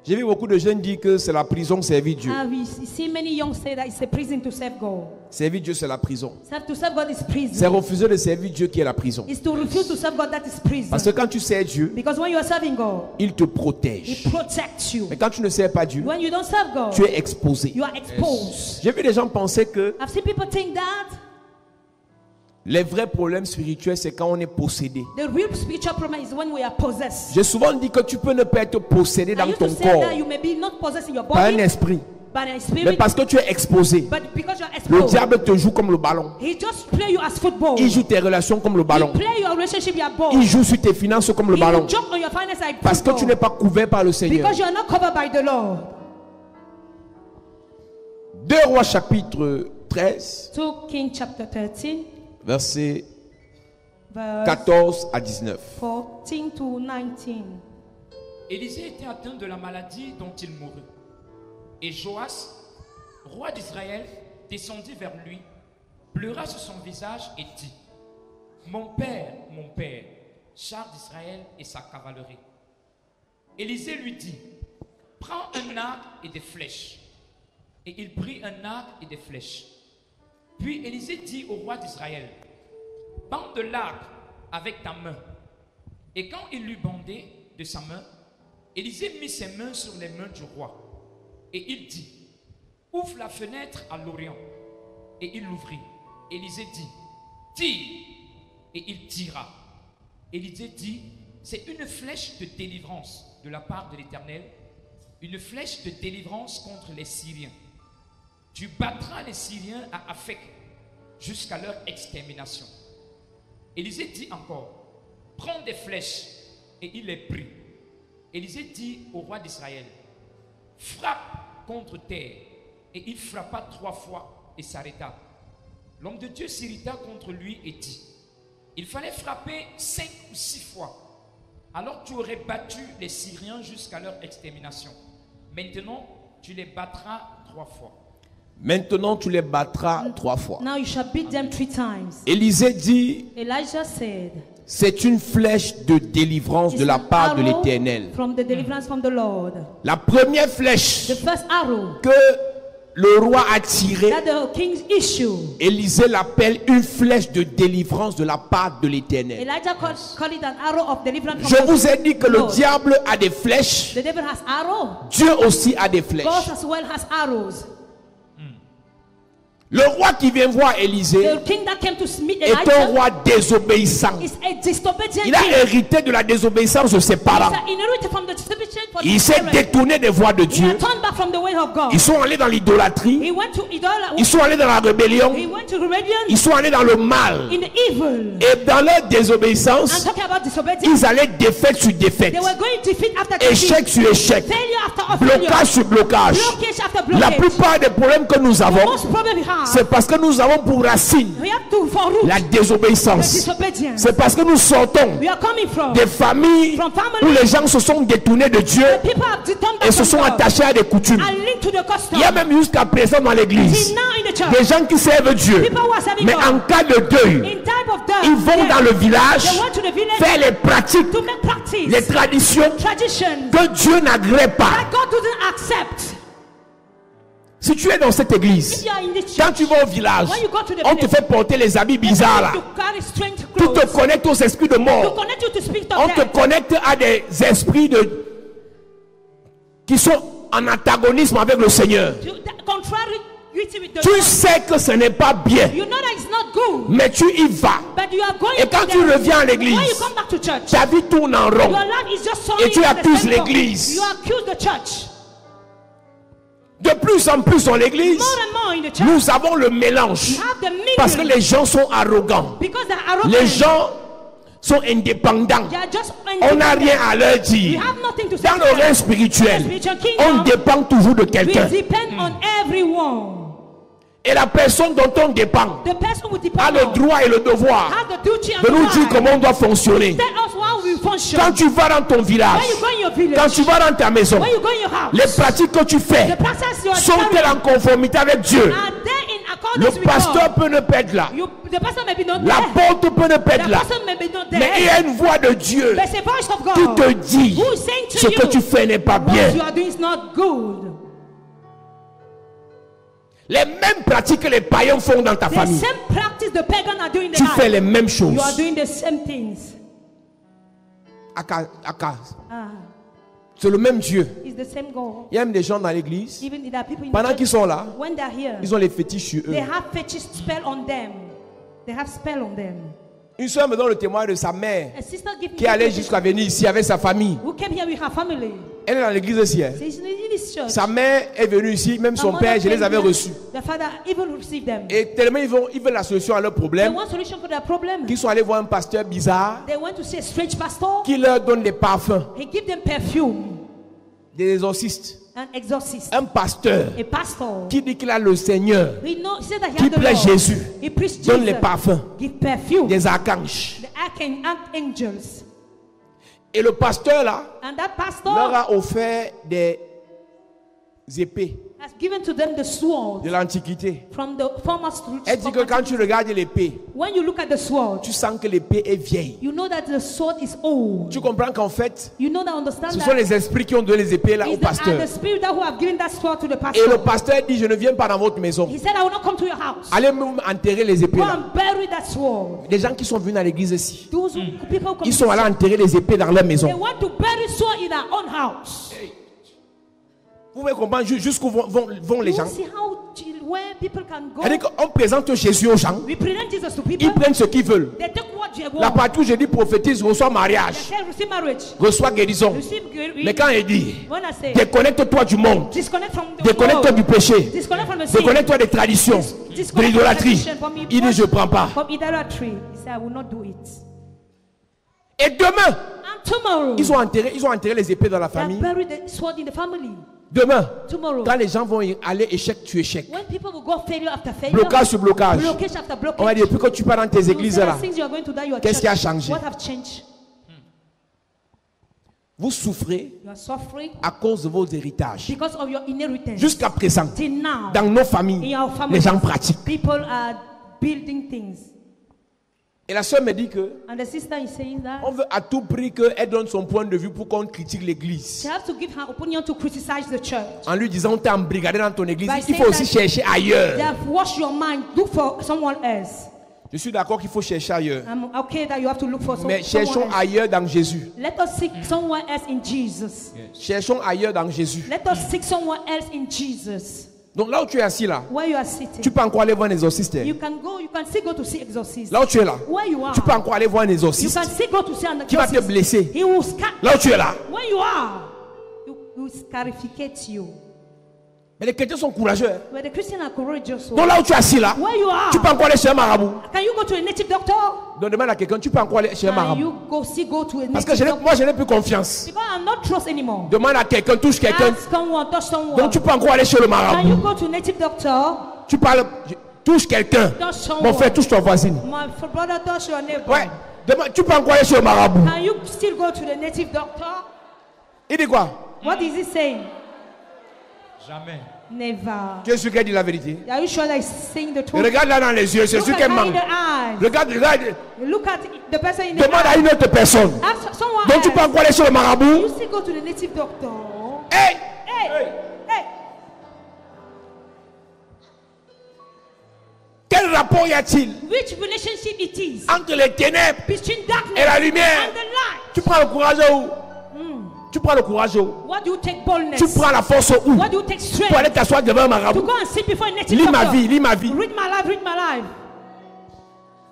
J'ai vu beaucoup de jeunes dire que c'est la prison servir Dieu. We see many young say that it's a prison to serve God. Servir Dieu, c'est la prison. To serve God is C'est prison. refuser de servir Dieu qui est la prison. It's to refuse to serve God that is prison. Parce que quand tu sers Dieu, Because when you are serving God, il te He protège. protects you. Mais quand tu ne sers pas Dieu, When you don't serve God, tu es exposé. you are exposed. J'ai vu des gens penser que I've seen people think that les vrais problèmes spirituels, c'est quand on est possédé. the real spiritual problem is when we are possessed. J'ai souvent dit que tu peux ne pas être possédé I dans used ton to say corps that you may be not possessed in your par un body, esprit, but in mais spirit, parce que tu es exposé. but because you are Le exposed. diable te joue comme le ballon. He just play you as football. Il joue tes relations comme le ballon. He play your relationship, your ball. Il joue sur tes finances comme le He ballon. will jump on your finance like Parce que football. tu n'es pas couvert par le Seigneur. Because you are not covered by the Lord. 2 Rois chapitre 13, 2 Kings chapter 13, verset verse 14 à 19. 14 to 19. Élisée était atteint de la maladie dont il mourut. Et Joas, roi d'Israël, descendit vers lui, pleura sur son visage et dit: mon père, char d'Israël et sa cavalerie. Élisée lui dit: prends un arc et des flèches. Et il prit un arc et des flèches. Puis Élisée dit au roi d'Israël: bande l'arc avec ta main. Et quand il l'eut bandé de sa main, Élisée mit ses mains sur les mains du roi. Et il dit: ouvre la fenêtre à l'orient. Et il l'ouvrit. Élisée dit: tire. Et il tira. Élisée dit: c'est une flèche de délivrance de la part de l'Éternel, une flèche de délivrance contre les Syriens. Tu battras les Syriens à Aphek jusqu'à leur extermination. Élisée dit encore: prends des flèches. Et il les prit. Élisée dit au roi d'Israël: frappe contre terre. Et il frappa 3 fois et s'arrêta. L'homme de Dieu s'irrita contre lui et dit: il fallait frapper 5 ou 6 fois. Alors tu aurais battu les Syriens jusqu'à leur extermination. Maintenant, tu les battras 3 fois. Maintenant, tu les battras 3 fois. Now you shall beat them 3 times. Élisée dit: Elijah said, c'est une flèche de délivrance de la part de l'Éternel. From the deliverance from the Lord. La première flèche The first arrow que le roi a tirée, that the king's issue. Élisée l'appelle une flèche de délivrance de la part de l'Éternel. Elijah called it an arrow of deliverance from Je the vous ai dit que le Lord. diable a des flèches. The devil has arrow. Dieu aussi a des flèches. God as well has arrows. Le roi qui vient voir Élisée The king that came to meet est un Elijah roi désobéissant. is a disobedient Il a king. hérité de la désobéissance de ses parents. He's inherited from the disobedience from Il his s'est parents. détourné des voies de He Dieu. had turned back from the way of God. Ils sont allés dans l'idolâtrie. He went to idolatry. Ils sont allés dans la rébellion. He went to rebellion. Ils sont allés dans le mal. In the evil. Et dans leur I'm désobéissance, talking about disobedience. ils allaient défaite sur défaite. They were going defeat after defeat. Échec sur échec. Failure after failure. Blocage sur blocage. Blockage after La blockage. plupart des problèmes que nous The avons, most problem we have. c'est parce que nous avons pour racine We have to for root la the désobéissance. disobedience. C'est parce que nous sortons We are coming from des familles From family. où les gens se sont détournés de Dieu people have turned back et se from sont God attachés à des coutumes. and linked to the custom. Il y a même jusqu'à présent dans See l'église now in the church, des gens qui servent Dieu, people who are serving mais God. en cas de deuil, In time of death, ils vont dans le village they went to the village faire les pratiques, to make practice les traditions traditions que Dieu n'agrée pas. that God doesn't accept. Si tu es dans cette If église, you are in this quand church, tu vas au village, when you go to the on te village, fait porter les habits bizarres là. to carry strange Tout te clothes, connecte aux esprits de to mort. connect you to spirit On of te death. connecte à des esprits qui sont en antagonisme avec le Seigneur. Contrary with the Tu Lord. sais que ce n'est pas bien, You know that it's not good, mais tu y vas. but you are going Et quand to tu the- reviens à l'église, when you come back to church, Ta vie tourne en rond. your life is just Et tu solid in the accuses same boat. l'église. You accuse the church. De plus en plus dans l'église, More and more in the church, nous avons le mélange. you have the mingling. Parce que les gens sont arrogants. Because they're arrogant. Les gens sont indépendants. They are just On n'a rien à leur We dire. have nothing to say. Dans to le them. règne spirituel, Spiritual on kingdom, dépend toujours de we quelqu'un. depend on everyone. Et la personne dont on dépend The person who a depend le on droit et le devoir has the duty and de nous the dire right. comment on doit fonctionner. Tell us how we function. Quand tu vas dans ton village, When you go in your village, quand tu vas dans ta maison, when you go in your house, les pratiques que tu fais the process you are sont-elles carrying, en conformité avec Dieu? are they in Le accordance with pasteur God? peut ne pas être là. The pastor may be not there. L'apôtre peut ne pas The être là. person may be not there. Mais il y a une voix de Dieu There's a voice of qui God te dit who is saying to ce que you, tu fais n'est pas what bien. you are doing is not good. Les mêmes pratiques que les païens font dans ta The famille, same practice the pagan are doing in the tu fais life. les mêmes choses. You are doing the same things. C'est le même Dieu. It's the same God. Il y a même des gens dans l'église, Even there are people in pendant the qu'ils church, sont là, when they're here, ils ont les fétiches sur eux. they have fetish spell on them. They have spell on them. Une soeur me donne le témoignage de sa mère A sister gave me qui allait the- jusqu'à venir ici avec sa famille. who came here with her family. Elle est dans l'église aussi. Hein. She's in this church. Sa mère est venue ici, même Her son mother père, je les came avais here. reçus. The father even received them. Et tellement ils veulent la solution à leur They problème, want solution for their problem. qu'ils sont allés voir un pasteur bizarre They went to see a strange pastor. qui leur donne des parfums, He give them perfume. des exorcistes. An exorcist. Un pasteur A pastor. qui dit qu'il a le Seigneur, He said that he qui had the plaît Lord. Jésus, He preached donne Jesus. les parfums, Give perfume. des archanges. The archangels. Et le pasteur là And that leur pastor a offert des épées has given to them the sword de l'Antiquité. from the former Elle dit que quand tu regardes l'épée, When you look at the sword, tu sens que l'épée est vieille. you know that the sword is old. Tu comprends qu'en fait, You know that, understand ce that sont les esprits qui ont donné les épées là au are pasteur. the spirit that who have given that sword to the Et pastor. le pasteur dit, je ne viens pas dans votre maison. He said, I will not come to your house. Allez même enterrer les épées Go là. and bury that sword. Les gens qui sont venus dans l'église ici, Those people come ils sont allés enterrer les épées dans leur they maison. want to bury sword in their own house. Vous pouvez comprendre jusqu'où vont les You gens. see where people can go. C'est-à-dire qu'on présente Jésus aux gens, We present Jesus to people. ils prennent ce qu'ils veulent. They take what they La want. partie où je dis prophétise, reçoit They mariage, say receive marriage. reçoit guérison. Receive Mais quand il dit, when I say déconnecte-toi du monde, disconnect from the déconnecte-toi du world, péché, disconnect from the sin, déconnecte-toi des traditions, de disconnect from l'idolâtrie. tradition, from Il dit, je ne prends pas. From idolatry. He said, I will not do it. Et demain, And tomorrow, ils ont enterré les épées dans la they have famille. buried the sword in the family. Demain, Tomorrow, quand les gens vont aller échec, tu échec. when people will go failure after failure, Blocage sur blocage. blockage after blockage, On va dire, depuis que tu pars dans tes you églises say là, the things you are going to die, your qu'est-ce qui a church, changé? What have changed? vous souffrez You are suffering à cause de vos héritages. because of your inheritance. Jusqu'à présent, Till now, dans nos in familles, our les families, gens pratiquent. people are building things. Et la soeur me dit que And the sister is saying that on veut à tout prix qu'elle donne son point de vue pour qu'on critique l'église. she has to give her opinion to criticize the church. En lui disant, on t'a embrigadé dans ton église, By il saying faut aussi that chercher They ailleurs. have washed your mind. Look for someone else. Je suis d'accord qu'il faut chercher ailleurs. I'm okay that you have to look for Mais someone cherchons else. ailleurs dans Jésus. Let us seek someone else in Jesus. Cherchons ailleurs dans Jésus. Let us seek someone else in Jesus. Donc là où tu es assis là, Where you are sitting, tu peux encore aller voir un exorciste. you can still go to see exorcist. Là où tu es là, Where you are, tu peux encore aller voir un you exorciste can still go to see an qui va te exorcist. blesser. He will scar. Là où tu es là. Where you are, he will scarificate you. Mais les chrétiens sont courageux. Hein. But the Christians are courageous. Donc là où tu es assis là, Where you are, tu peux encore aller chez un marabout. can you go to a native doctor? Donc demande à quelqu'un, tu peux encore aller chez un Can marabout. you go to a Parce que native doctor? moi je n'ai plus confiance. Because I'm not trust anymore. Demande à quelqu'un, touche quelqu'un. Ask someone, touch someone. Donc tu peux encore aller chez le Can you marabout. go to a native doctor? Tu parles, touche quelqu'un. Touch someone. Mon frère, touche ton voisine. My brother, touch your neighbor. Ouais. Demande, tu peux encore aller chez le marabout. Can you still go to the native doctor? Il dit quoi? What is he saying? Jamais. Never. Tu es sûr qu'elle dit la vérité? Are you sure that he's saying the truth? Regarde là dans les yeux, c'est Look sûr at qu'elle her in manque. the eyes. Regarde. Look at the person in the Demande à eyes. une autre personne. Ask someone Donc tu peux else. encore aller chez le You marabout. still go to the native doctor. Hey! Hey, hey. Quel rapport y a-t-il Which relationship it is entre les ténèbres between darkness et la lumière? and the light? Tu prends le courage où? Tu prends le courage où? What do you take boldness? Tu prends la force où? What do you take strength? Pour aller t'asseoir devant un To marabout. go and sit before a native Lis ma doctor. vie, lis ma vie. Read my life, read my life.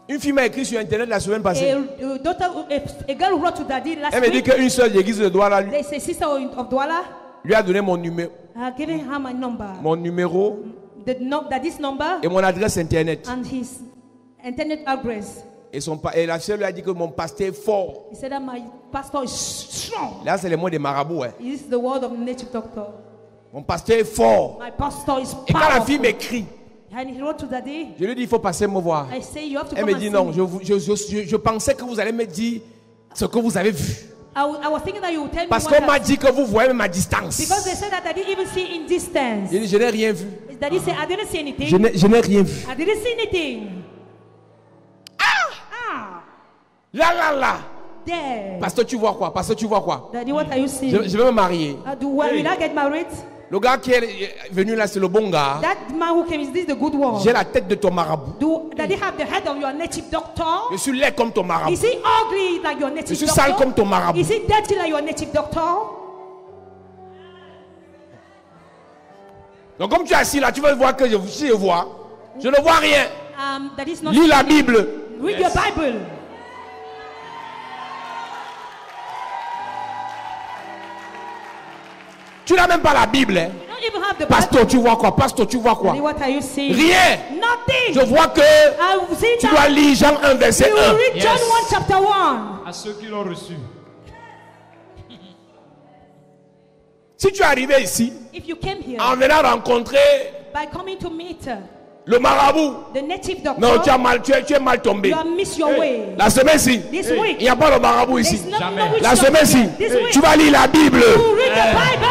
Une fille m'a écrit sur internet la semaine passée. A girl who wrote to daddy last Elle me dit week. qu'une soeur d'église de Douala lui There's a sister of Douala. a donné mon numéro, Giving her my number. Daddy's number et mon adresse internet. and his internet address. Et la soeur lui a dit que mon pasteur est fort. He said that my pastor is strong. Là, c'est les mots des marabouts. Hein. This is the word of the native doctor. Mon pasteur est fort. My pastor is Et quand la powerful. fille m'écrit, And he wrote to daddy. je lui dis il faut passer me voir. I say you have to Elle come me and dit see non, me. je pensais que vous allez me dire ce que vous avez vu. I was thinking that you would tell me Parce what qu'on m'a that- dit que vous voyez même à distance. because they said that I didn't even see in distance. Je dis je n'ai rien vu. Daddy said I didn't see anything. Je n'ai rien vu. I didn't see anything. Là. There. Parce que tu vois quoi? Parce que tu vois quoi? Daddy, what are you seeing? Je vais me marier. Will I get married? Le gars qui est venu là, c'est le bon gars. That man who came, is this the good one? J'ai la tête de ton marabout. Do Daddy have the head of your native doctor? Je suis laid comme ton marabout. Is he ugly like your native Je suis doctor? sale comme ton marabout. Is he dirty like your native doctor? Donc comme tu es assis là, tu vas voir que si je vois, je ne vois rien. That is not. Lis la Bible. Read your Bible. Tu n'as même pas la Bible. Hein. You don't even have the Bible. Pasteur, tu vois quoi? Pasteur, tu vois quoi? Daddy, what are you seeing? Rien. Nothing. Je vois que I've seen tu that. dois lire Jean 1 verset You 1. read John 1 chapter 1. À ceux qui l'ont reçu. Si tu es arrivé ici If you came here en venant rencontrer by coming to meet Le marabout. The native doctor. Non, tu es mal tombé. You have missed your way. La semaine-ci, This week. il n'y a pas le marabout ici. There's no Jamais. witch La doctor semaine-ci, here. This week. tu vas lire la Bible. You read the Bible.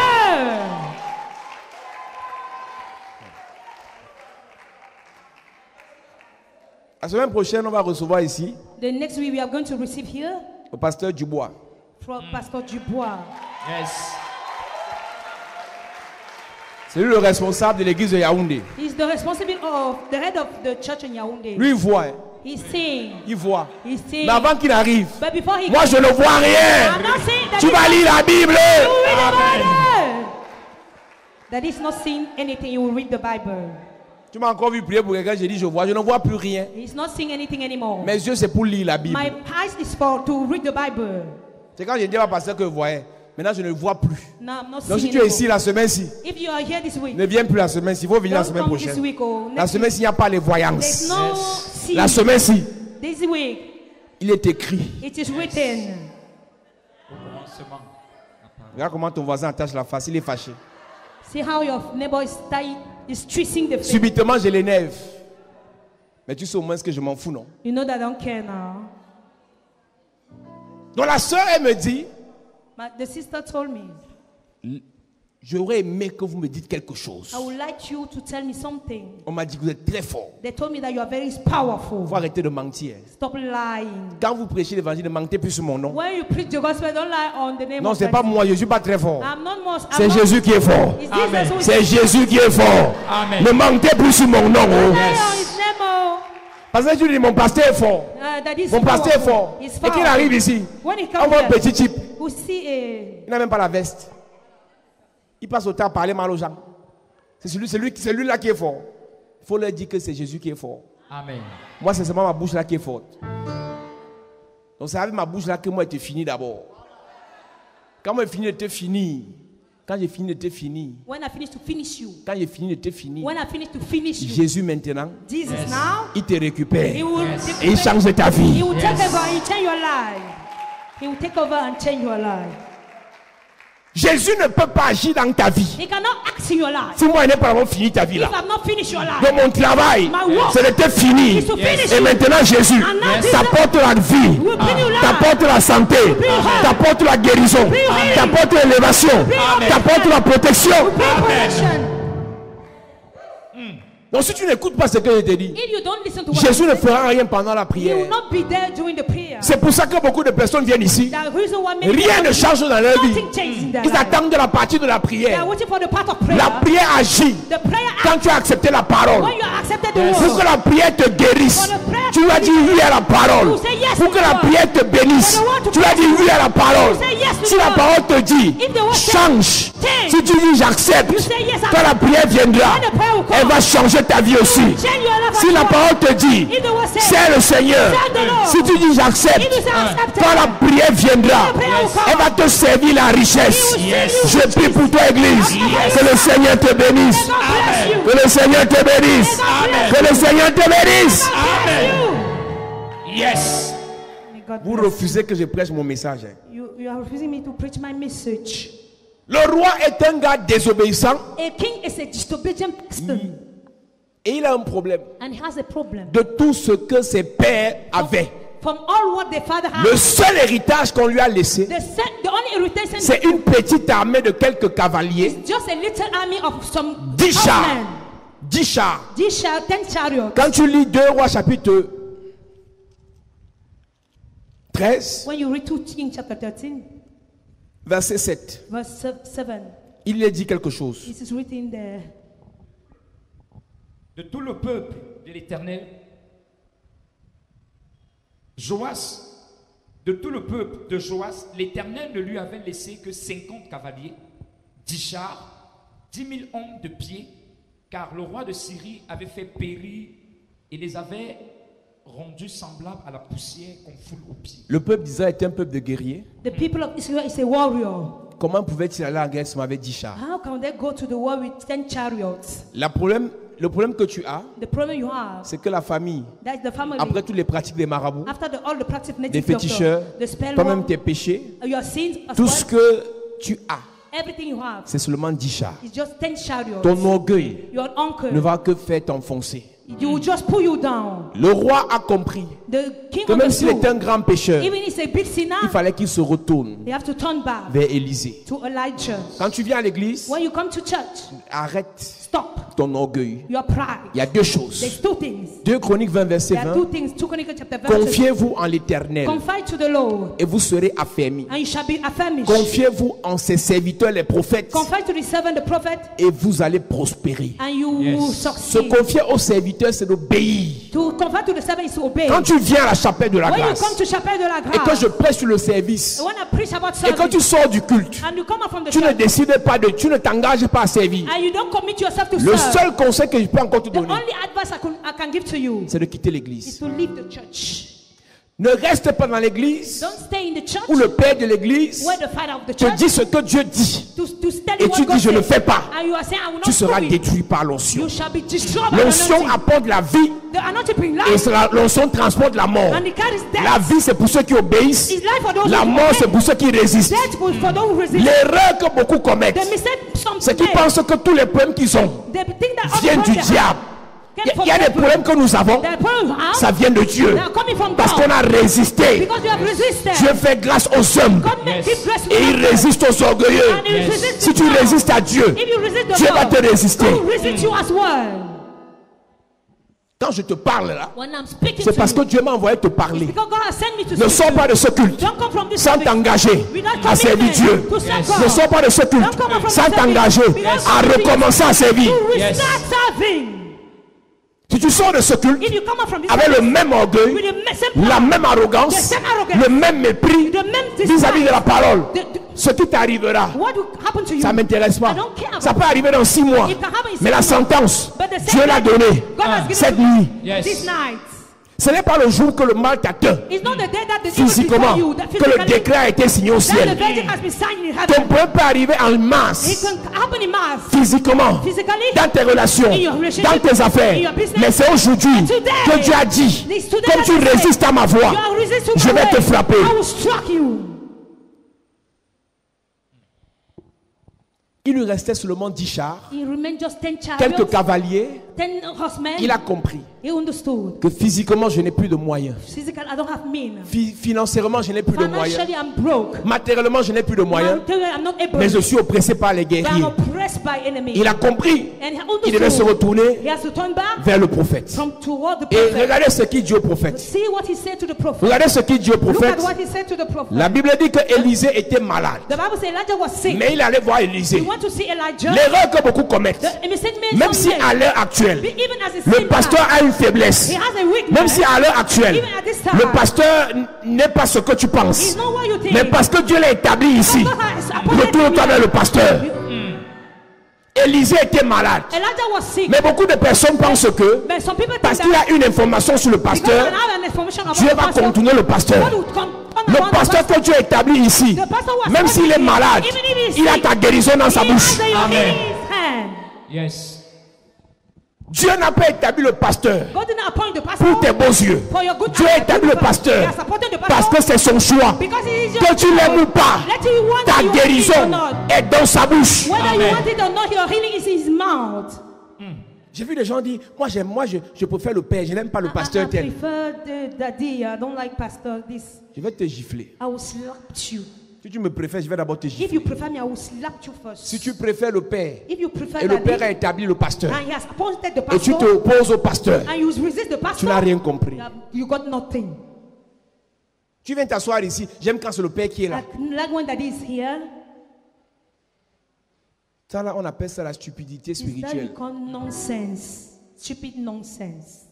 La semaine prochaine, on va recevoir ici The next week we are going to receive here le pasteur Dubois. from Pastor Dubois. Yes. C'est lui le responsable de l'église de Yaoundé. He's the responsibility of the head of the church in Yaoundé. Lui, il voit. Hein. He's saying. Il voit. He's saying. Mais avant qu'il arrive, But before he moi je ne vois rien. I'm not saying that Tu he's vas not- lire la Bible. You read the Bible. That he's not seeing anything. You will read the Bible. Tu m'as encore vu prier pour quelqu'un, j'ai dit je vois, je ne vois plus rien. He's not seeing anything anymore. Mes yeux c'est pour lire la Bible. My eyes is for to read the Bible. C'est quand j'ai dit à ma pasteur que je voyais. Maintenant je ne vois plus. No, I'm not Donc si seeing tu es ici anymore. la semaine-ci, If you are here this week, ne viens plus la semaine-ci, il faut venir la don't semaine come this prochaine. week or La next semaine-ci, week. il n'y a pas les There's voyances. no seeing. La semaine-ci, This week, il est écrit. it is written. Au commencement. Regarde comment ton voisin attache la face, il est fâché. See how your neighbor is twisting the face. Subitement, je l'énerve. Mais tu sais au moins ce que je m'en fous, non? You know that I don't care now. Donc la soeur, elle me dit, But the sister told me, j'aurais aimé que vous me dites quelque chose. I would like you to tell me something. On m'a dit que vous êtes très fort. They told me that you are very Il powerful. faut arrêter de mentir. Stop lying. Quand vous prêchez l'évangile, ne mentez plus sur mon nom. When you preach the gospel, don't lie on the name Non, of c'est God. pas moi, je ne suis pas très fort. I'm not most. C'est Jésus qui est fort. It's Amen. Jesus who is C'est Jésus qui est fort. Amen. Ne mentez plus sur mon nom. Oh. lie on his name. Oh. Parce que tu dis, mon pasteur est fort. That is Mon pasteur est powerful. fort. He's Et qu'il arrive ici, When he on comes voit un here, petit type. we see Il n'a même pas la veste. Il passe au temps à parler mal aux gens. C'est celui-là qui est fort. Il faut leur dire que c'est Jésus qui est fort. Amen. Moi, c'est seulement ma bouche là qui est forte. Donc c'est avec ma bouche là que moi, je te finis d'abord. Quand moi, je finis de te finir. Quand j'ai fini de te finir. when I finish to finish you. Quand j'ai fini de te finir. When I finish to finish you. Jésus maintenant, Jesus now, il te récupère. he will, Et il change ta vie. he will take over and change your life. He will take over and change your life. Jésus ne peut pas agir dans ta vie. He cannot act in your life. Si moi, je n'ai pas vraiment fini ta vie If là. I've not finished your life, Donc mon travail, My work c'est de te finir. is to finish Et you. maintenant Jésus And now Jesus t'apporte la vie, will bring you life. t'apporte la santé, t'apporte la guérison, healing. t'apporte l'élévation, Amen. t'apporte la protection. Bring protection. Donc si tu n'écoutes pas ce que je te dis, If you don't listen to what Jésus I ne say, fera rien pendant la he prière. will not be there during the prayer. C'est pour ça que beaucoup de personnes viennent ici. The reason why many Rien ne people- change dans leur vie. Nothing changes in their Ils life. attendent de la partie de la They are prière. waiting for the part of prayer. La prière agit The prayer quand tu as accepté la parole. when you accepted the Pour word. que la prière te guérisse, For the prayer tu to as dit oui à la parole. You say yes Pour to que the la word. prière te bénisse, For the word to tu as dit oui à la parole. You say yes to Si the la word. parole te dit If the word change, change. si tu dis j'accepte, You say yes, quand la prière viendra, When the prayer will come, elle va changer ta vie aussi. change your life Si as la well. parole te dit If the word says, c'est le Seigneur, serve the Lord. si tu dis j'accepte, If you say accept quand la prière viendra, When the prayer will come, elle va te servir la richesse. He will send you Je prie pour toi, Église, que le Seigneur te bénisse. God bless you. Que le Seigneur te bénisse. Amen. Que le Seigneur te bénisse. Bless Yes. you. May God Vous bless refusez que je prêche mon message. Hein. you are refusing me to preach my message. Le roi est un gars désobéissant A king is a disobedient person et il a un problème and he has a problem. de tout ce que ses pères avaient. From all what the father Le has, seul héritage qu'on lui a laissé, the only inheritance c'est une petite armée de quelques cavaliers, is just a little army of some 10 chars. horsemen. 10 chars. 10 chariots. Quand tu lis 2 Rois chapitre 13, When you read 2 Kings chapter 13, verset 7, verse 7, il lui a dit quelque chose. it is written there. De tout le peuple de l'Éternel, Joas, de tout le peuple de Joas, l'Éternel ne lui avait laissé que 50 cavaliers, 10 chars, 10 000 hommes de pied, car le roi de Syrie avait fait périr et les avait rendus semblables à la poussière qu'on foule aux pieds. Le peuple d'Israël était un peuple de guerriers. The people of Israel is a warrior. Comment pouvait-il aller en guerre si on avait 10 chars? How can they go to the war with 10 chariots? Le problème que tu as, The problem you have, c'est que la famille, that's the family. après toutes les pratiques des marabouts, After des all the practice native féticheurs, doctor, the spell toi-même work, tes péchés, your sins as tout ce well, que tu as, everything you have c'est seulement 10 chars. is just 10 chariots. Ton orgueil Your uncle ne va que faire t'enfoncer. You will just pull you down. Le roi a compris The king que même s'il understood. était un grand pécheur, Even if he's a big sinner, il fallait qu'il se retourne you have to turn back vers Élisée. to Elijah. Quand tu viens à l'église, When you come to church, arrête stop ton orgueil. your pride. Il y a deux choses. There's two things. 2 Chroniques 20, verset There are 20. two things. 2 Chronicles chapter 20. Confiez-vous en l'Éternel Confide to the Lord, et vous serez affermis. and you shall be affirmed. Confiez-vous en ses serviteurs, les prophètes, Confide to the servant, the prophet, et vous allez prospérer. and you will Se succeed. confier aux serviteurs, c'est d'obéir. To confide to the servant is to obey. Quand tu viens à la chapelle de la When you grâce come to chapelle de la et que grâce, je prêche sur le service, when I preach about et quand tu service, sors du culte, and you come out from the tu ne church, décides pas de, tu ne t'engages pas à servir. and you don't commit yourself to Le serve, seul conseil que je peux encore te the donner, only advice I can give to you c'est de quitter is l'église. to leave the church. Ne reste pas dans l'église Don't stay in the church où le père de l'église where the father of the te church dit ce que Dieu dit to tell et you tu what God dis je ne le says, fais pas. and you are saying I will Tu not seras do it. détruit par l'onction. You shall be destroyed by the L'onction anointing. apporte la vie The anointing brings et life, l'onction transporte la mort. and it carries death. La vie c'est pour ceux qui obéissent. It's life for those La who mort obey. c'est pour ceux qui résistent. Death for those who resist. L'erreur que beaucoup commettent, The mistake some c'est qu'ils make, pensent que tous les problèmes qu'ils ont they think that all the viennent du problems they have diable. came Il from y a des devil. problèmes que nous avons, The problems you have, ça vient de Dieu. they are coming from Parce God. qu'on a résisté. Because you have resisted. Dieu fait grâce aux hommes God makes give grace to et il people. résiste aux orgueilleux. And he resists Si the tu power. résistes à Dieu, If you resist the Dieu va Lord, te résister. God will resist you as well. Quand je te parle là, When I'm speaking c'est to parce que you, Dieu m'a envoyé te it's parler. because God has sent me to Ne speak sors to pas you. de ce culte Don't come from this sans service t'engager without à servir commitment Dieu. to serve Ne God. sors pas de ce culte Don't come from sans the service t'engager without à committing recommencer à servir. to restart serving. Si tu sors de ce culte If you come out from this avec le service même orgueil, with the same la power, même arrogance, the same arrogance, le même mépris the même vis-à-vis de la parole, the- ce qui t'arrivera, what will happen to you? ça ne m'intéresse pas. I don't care about Ça peut arriver dans 6 mois. It can happen in Mais la 6 months. sentence, But the Dieu l'a sentence, donnée God has given cette to nuit. Yes. this night. Ce n'est pas le jour que le mal t'atteint It's not the day that the devil physiquement, before you, that que le physically, décret a été signé au that the ciel. verdict has been signed in Ton heaven. problème peut arriver en It masse, can happen in mass. physiquement, Physically, dans tes relations, in your relationship, dans tes affaires. in your business. Mais c'est aujourd'hui And today, que Dieu a dit, it's today comme that tu I say, résistes à ma voix, you are resisting je my vais te way. frapper. I will strike you. Il lui restait seulement 10 chars, He remained just 10 quelques chariots, cavaliers. 10 horsemen. Il a compris He understood. que physiquement, je n'ai plus de moyens. Physically, I don't have means. Financièrement, je n'ai plus de moyens. Financially, I'm broke. Matériellement, je n'ai plus de moyens. Materially, I'm not able. Mais je suis oppressé par les But I'm guerriers. oppressed by enemies. Il a compris And he qu'il devait se understood. retourner He has to turn back vers le prophète. from toward the Et prophet. regardez ce qu'il dit au prophète. See what he said to the prophet. Regardez ce qu'il dit au Look prophète. at what he said to the prophet. La Bible dit que Élisée était malade. The Bible says Elijah was sick. Mais il allait voir He Élisée. went to see Elijah. L'erreur que beaucoup commettent, The mistake made même some si men. à l'heure actuelle, Even as a le sinner, pasteur a une faiblesse, he has a weakness. même si à l'heure actuelle, Even at this time, le pasteur n'est pas ce que tu he's penses, not what you think. mais parce que Dieu l'a établi ici, God has appointed retourne-toi him. vers le pasteur. Élisée était malade. Elijah was sick. Mais beaucoup de personnes pensent que But some people think parce that qu'il a une information sur le because pasteur, I have an information about Dieu the va pastor, contourner le pasteur. God will come Le around the pasteur pastor. que Dieu a établi ici, The pastor was même s'il est appointed, malade, even if he's il a sick, ta guérison dans sa he bouche. has your Amen. healing in his hand. Yes. Dieu n'a pas établi le pasteur God did not appoint the pastor pour tes beaux yeux. for your good Dieu a établi le pasteur He has appointed the parce pastor que c'est son choix. because he is your Que tu l'aimes ou pas, Let you want ta it, you want it or guérison not. est dans sa bouche. Whether Amen. you want it or not, your healing is in his mouth. J'ai vu des gens dire, je préfère le père, je n'aime pas le pasteur I tel. prefer the daddy. I don't like pastor this. Je vais te gifler. I will slap you. Si tu me préfères, je vais d'abord te If gifler. you prefer me, I will slap you first. Si tu préfères le père, If you prefer et le daddy, père a établi le pasteur, and he has appointed the et tu pastor, te opposes au pasteur, and you resist the pastor, tu n'as rien compris. you got nothing. Tu viens t'asseoir ici, j'aime quand c'est le père qui est là. Like when daddy is here, Ça là, on appelle ça la stupidité is that spirituelle. become nonsense, stupid nonsense.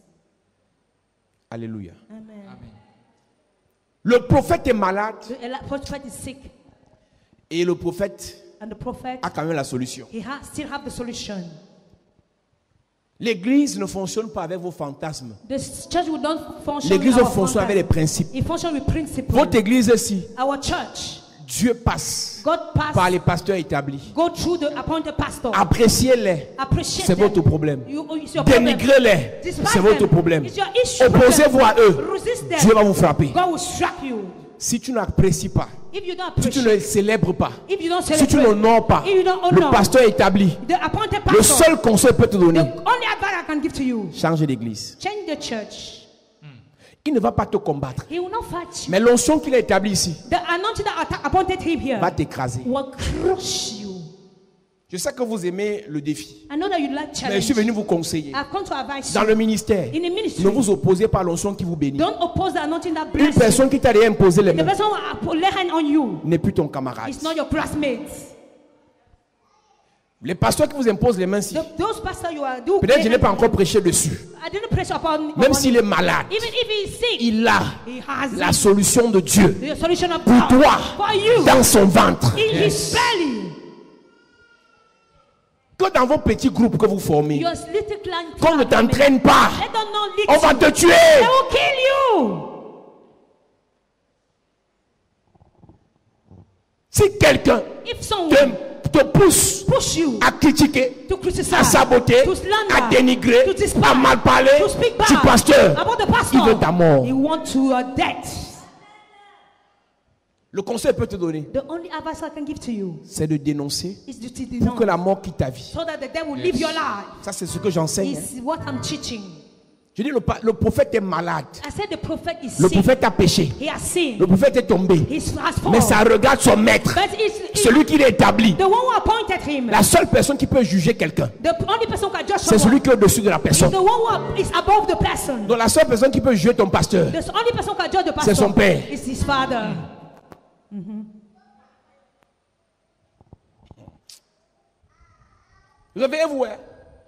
Alléluia. Amen. Le prophète est malade The prophet is sick, et le prophète and the prophet a quand même la solution. still have the solution. L'église ne fonctionne pas avec vos fantasmes. The church will not function. L'église with our fonctionne avec les fantasy. principes. It functions with principles. Votre église ici, Our church, Dieu passe God par pass, les pasteurs établis. go through the appointed pastor. Appréciez-les, Appreciate c'est them. votre problème. It's your problem. Dénigrez-les, Despise c'est votre them. problème. It's your issue. Opposez-vous à eux, Resist them. Dieu va vous frapper. God will strike you. Si tu n'apprécies pas, if you don't si tu appreciate, ne célèbres pas, if you don't si tu celebrate, n'honores pas, if you don't le honor pasteur établi, the appointed le pastor, seul conseil peut te the donner, only advice I can give to you, changer d'église. change the church. Il ne va pas te combattre. He will not fight you. Mais l'onction qu'il a établie ici The anointing that appointed him here va t'écraser. will crush you. Je sais que vous aimez le défi. I know that you like Mais je challenge. suis venu vous conseiller. I've come to advise Dans you. le ministère, In the ministry, ne vous opposez pas à l'onction qui vous bénit. don't oppose the anointing that Une blesses you. personne qui t'a déjà imposé les The mains person who will lay hand on you n'est plus ton camarade. is not your classmate. Les pasteurs qui vous imposent les mains ici, Those pastors you are do. peut-être je n'ai pas encore prêché dessus. I didn't press upon. Même upon s'il him. est malade, Even if he is sick, il a he has la solution de Dieu the solution of pour God toi for you dans son ventre. in his belly. Que dans vos petits groupes que vous formez, Your little clan. qu'on ne t'entraîne pas, Let them not lead on va you. te tuer. They will kill you. Si quelqu'un If someone te pousse push you à critiquer, to criticize, à saboter, to slander, à dénigrer, to despise, à mal parler to speak bad du pasteur, about the pastor, il veut ta mort. he wants your death. Le conseil peut te donner, The only advice I can give to you c'est de dénoncer is to pour denounce, que la mort quitte ta vie. so that the devil will live your life. Ça, c'est ce que j'enseigne. Is what I'm teaching. Je dis, le prophète est malade. I said the prophet is Le sick. prophète a péché. He has sinned. Le prophète est tombé. He has fallen. Mais ça regarde son maître, But it's celui qui l'établit. the one who appointed him. La seule personne qui peut juger quelqu'un, The only person who can judge c'est someone celui qui est au-dessus de la is personne. the one who is above the person. Donc la seule personne qui peut juger ton pasteur, The only person who can judge the c'est son pastor père. is his father. Réveillez-vous. Hein.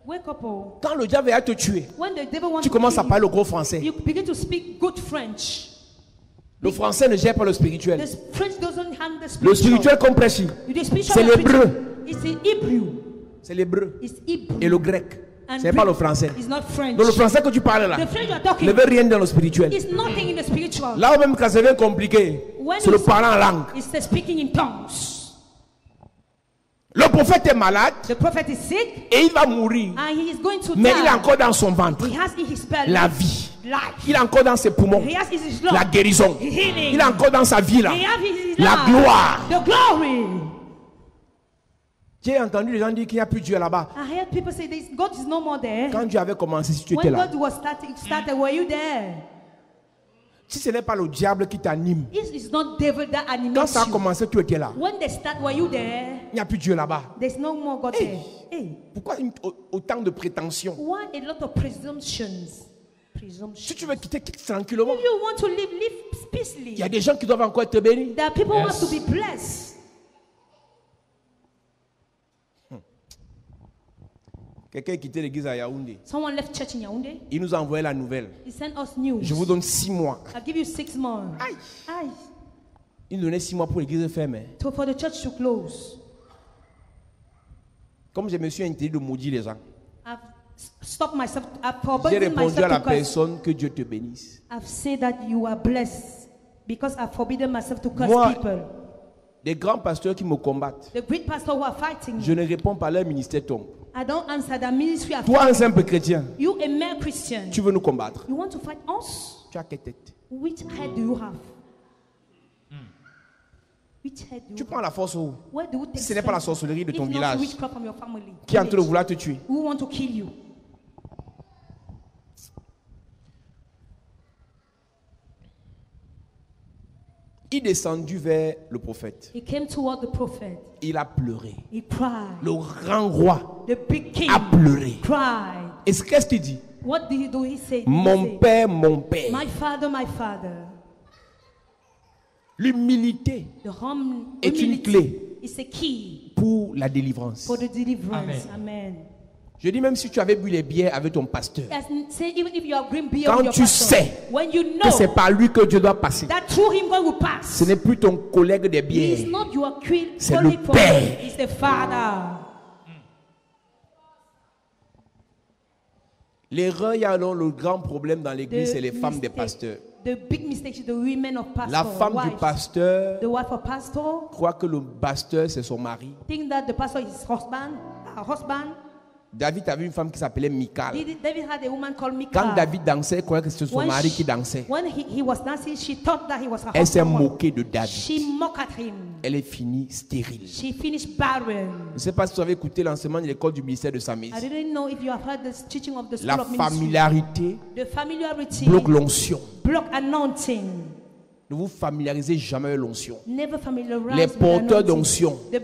Wake up, oh. Quand le diable va te tuer, When the devil wants tu to commences kill à parler le gros français. you begin to speak good French. Le français ne gère pas le The spirituel. French doesn't handle the Le spiritual. spirituel qu'on prêche, The spiritual c'est we are l'hébreu. preaching, it's the Hebrew. C'est l'hébreu It's Hebrew. et le grec. And C'est pas Greek le français. is not French. Donc le français que tu parles là The French you are talking ne veut rien dans le spirituel. is nothing in the spiritual. Là où même quand ça devient compliqué, When c'est le it's- parler en langue. It's the speaking in tongues. Le prophète est malade The prophet is sick et il va mourir. and he is going to Mais die. il est encore dans son ventre. He has in his belly La vie. life. Il est encore dans ses poumons. He has in his lung La guérison. healing. Il est encore dans sa vie là. He has in his La life gloire. the glory. J'ai entendu les gens dire qu'il n'y a plus Dieu là-bas. I heard people say this, God is no more there. Quand Dieu avait commencé, si tu étais When là. God was started, were you there? Si ce n'est pas le diable qui t'anime. This is not devil that Quand animates ça a you. commencé, tu étais là. When they start, were you there? Il n'y a plus Dieu là-bas. There's no more God Hey. there. Hey, Pourquoi autant de prétentions? why a lot of presumptions? Presumptions. Si tu veux quitter, quitte tranquillement. If you want to live peacefully. Il y a des gens qui doivent encore être bénis. There are people who Yes. have to be blessed. Quelqu'un a quitté l'église à Yaoundé. Someone left church in Yaoundé. Il nous a envoyé la nouvelle. He sent us news. Je vous donne 6 mois. I'll give you 6 months. Aïe. Aye. Il nous donnait 6 mois pour l'église fermée. So for the church to close. Comme je me suis interdit de maudire les gens, I've stopped myself. I've j'ai forbidden répondu à la myself to curse. personne que Dieu te bénisse. I've said that you are blessed because I've forbidden myself to curse Moi, people. Des grands pasteurs qui me combattent, The great pastors who are fighting, je ne réponds pas, leur ministère tombe. I don't answer the ministry of Toi, un simple chrétien, you, a mere Christian. tu veux nous combattre. You want to fight us? Tu as quelle tête? Which head do you have? Which head do Tu you prends la force où? have? Where do you take Si ce n'est pas la strength? sorcellerie de If ton not village, witchcraft from your family. qui est en train de Village. vouloir te tuer. Who want to kill you? Il est descendu vers le prophète. He came toward the prophet. Il a pleuré. He cried. Le grand roi The big king a pleuré. cried. Et qu'est-ce qu'il dit? What did he do? He said, Mon père, mon père. my father. L'humilité The hum- est une humility clé is a key pour la délivrance. for the deliverance. Amen. Amen. Je dis même si tu avais bu les bières avec ton pasteur, As in, say even if you are green beer Quand with your tu pastor, sais when you que c'est know par lui que Dieu doit passer, that through him God will pass. ce n'est plus ton collègue des He bières. is not your queen, C'est colleague le for Père. you. He's the Father. L'erreur, il y a alors le grand problème dans l'église, The c'est les femmes des mistake- pasteurs. The big mistake is the women of pastor. La femme du wives. pasteur The wife of pastor croit que le pasteur c'est son mari. think that the pastor is his husband, her husband. David avait une femme qui s'appelait Michal. David had a woman called Michal. Quand David dansait, il croyait que c'était son When mari she- qui dansait. When he was dancing, she thought that he was her Elle s'est husband. moquée de David. She mocked at him. Elle est finie stérile. She finished barren. Je ne sais pas si vous avez écouté l'enseignement de l'école du ministère de Samis. I didn't know if you have heard the teaching of the school La of ministry. familiarité The familiarity bloque l'onction. block anointing. Ne vous familiarisez jamais avec l'onction. Never familiarize Les with porteurs anointing. d'onction The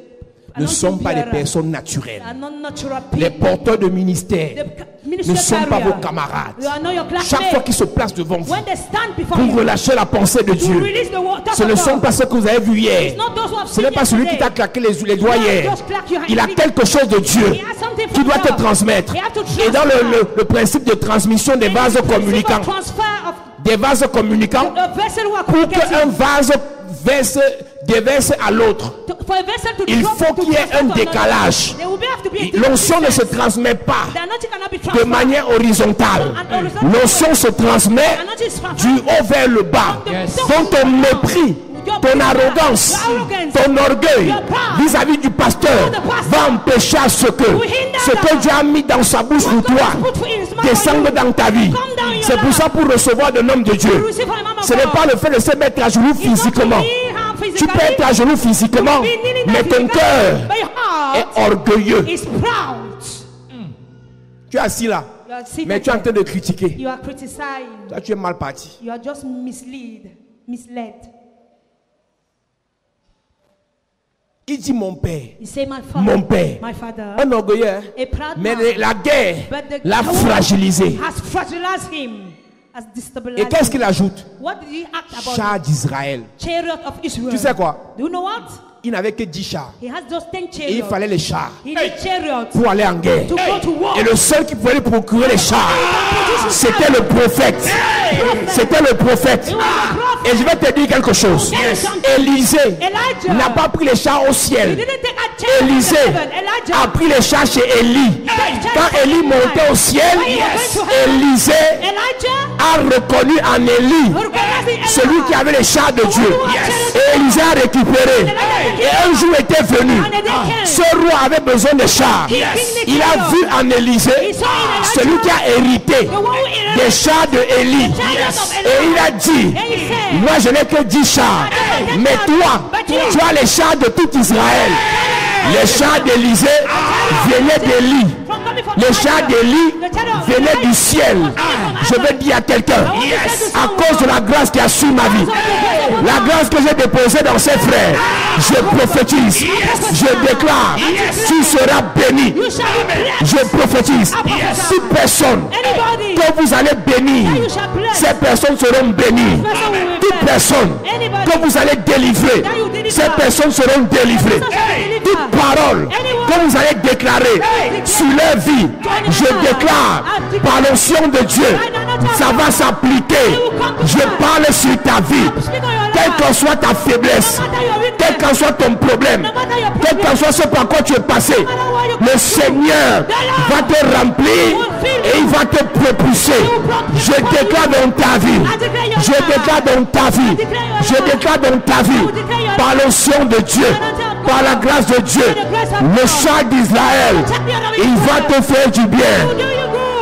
ne sont pas des anointing personnes naturelles. are not natural Les people. porteurs de ministère The ne ministry sont pas carrier. vos camarades. They are not your Chaque fois classmates. qu'ils se placent devant vous When they stand before pour you, relâcher la pensée de to Dieu, release the word ce ne sont pas ceux que vous avez vus hier. It's not those who have Ce seen n'est pas celui qui yesterday. t'a claqué les doigts Not hier. just clap your hands. Il a quelque chose de Dieu He has something qui from doit te God. transmettre. He has to Et dans transfer. le principe de transmission des And vases the principle communicants, of transfer of des vases communicants, a vessel who are pour qu'un communicating. vase déverse à l'autre, For a vessel to il drop faut to qu'il y ait transfer un to another. décalage. There will have to be a different L'onction ne se distance. transmet pas The anointing cannot be de transferred. manière horizontale. L'onction se transmet The anointing is transferred. du haut vers le bas. Yes. Donc ton mépris, ton arrogance, ton orgueil vis-à-vis du pasteur va empêcher à ce que Dieu a mis dans sa bouche pour toi descende dans ta vie. C'est pour ça, pour recevoir de l'homme de Dieu, ce n'est pas le fait de se mettre à genoux physiquement. Tu peux être à genoux physiquement, mais ton cœur est orgueilleux. is proud. Tu es assis là, You are seated mais tu es en train there. de critiquer. You are criticizing. Toi, tu es mal parti. You are just misled. Il dit mon père. You say my father. Mon père. My father. Un orgueilleux, hein? A proud Mais man. la guerre But the l'a war fragilisé. has fragilized him. Has Et destabilized qu'est-ce him. qu'il ajoute? What did he act about? Char d'Israël. Chariot of Israel. Tu sais quoi? Do you know what? Il n'avait que 10 chars. He has just 10 Et il chariots. fallait les chars He needs chariots pour aller en guerre. to go to war. Et le seul qui pouvait lui procurer les chars, c'était le prophète. C'était le prophète. Et je vais te dire quelque chose. Élisée Elijah n'a pas pris les chars au He ciel. didn't take a chariot to Élisée heaven. Elijah a pris les chars chez Élie. Quand Élie montait au ciel, Élisée Elijah a reconnu en Élie recognizing celui qui avait les chars de Dieu. Et Élisée a récupéré. Et un jour était venu. Ce roi avait besoin de chars. Il a vu en Élisée celui qui a hérité des chars de Élie. Et il a dit, moi je n'ai que 10 chars. Mais toi, tu as les chars de tout Israël. Les chars d'Élisée venaient d'Élie. Les chars d'Élie venaient du ciel. Je veux dire à quelqu'un, à cause de la grâce qui a su ma vie, la grâce que j'ai déposée dans ses frères, je prophétise, je déclare, tu seras béni. Je prophétise, toute personne que vous allez bénir, ces personnes seront bénies. Toute personne que vous allez délivrer, ces personnes seront délivrées. Toute parole que vous allez déclarer sur leur vie, je déclare par l'onction de Dieu, ça va s'appliquer. Je parle sur ta vie, quelle qu'en soit ta faiblesse, quel qu'en soit ton problème, quel qu'en soit ce par quoi tu es passé, le Seigneur va te remplir et il va te propulser. Je déclare dans ta vie, je déclare dans ta vie, je déclare dans ta vie, par l'onction de Dieu, par la grâce de Dieu, le char d'Israël, il va te faire du bien.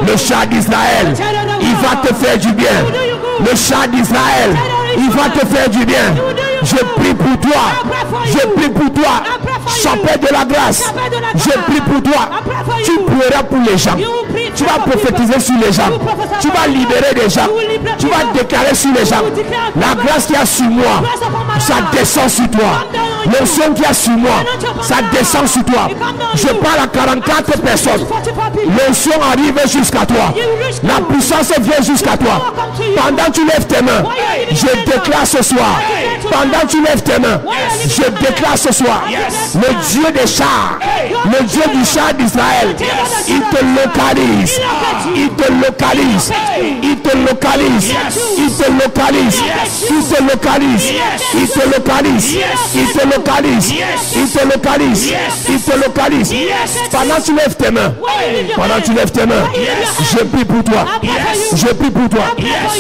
Le char d'Israël, il va te faire du bien. Le char d'Israël, il va te faire du bien. Je prie pour toi. Je prie pour toi. Chapelle de la grâce. Je prie pour toi. Tu prieras pour les gens. Tu vas prophétiser sur les gens. Tu vas libérer les gens. Tu vas déclarer sur les gens. La grâce qui a sur moi, ça descend sur toi. L'onction qui a sur moi, ça descend sur toi. Je parle à 44 personnes. L'onction arrive jusqu'à toi. La puissance vient jusqu'à toi. Pendant que tu lèves tes mains, je déclare ce soir. Pendant que tu lèves tes mains, je déclare ce soir. Le Dieu des chars, le Dieu du char d'Israël, il te localise. Il te localise. Il te te localise. Il te localise. Il te localise. Il te localise. Il te localise. Il te localise. Il te localise. Pendant que tu lèves tes mains. Pendant que tu lèves tes mains. Je prie pour toi. Je prie pour toi.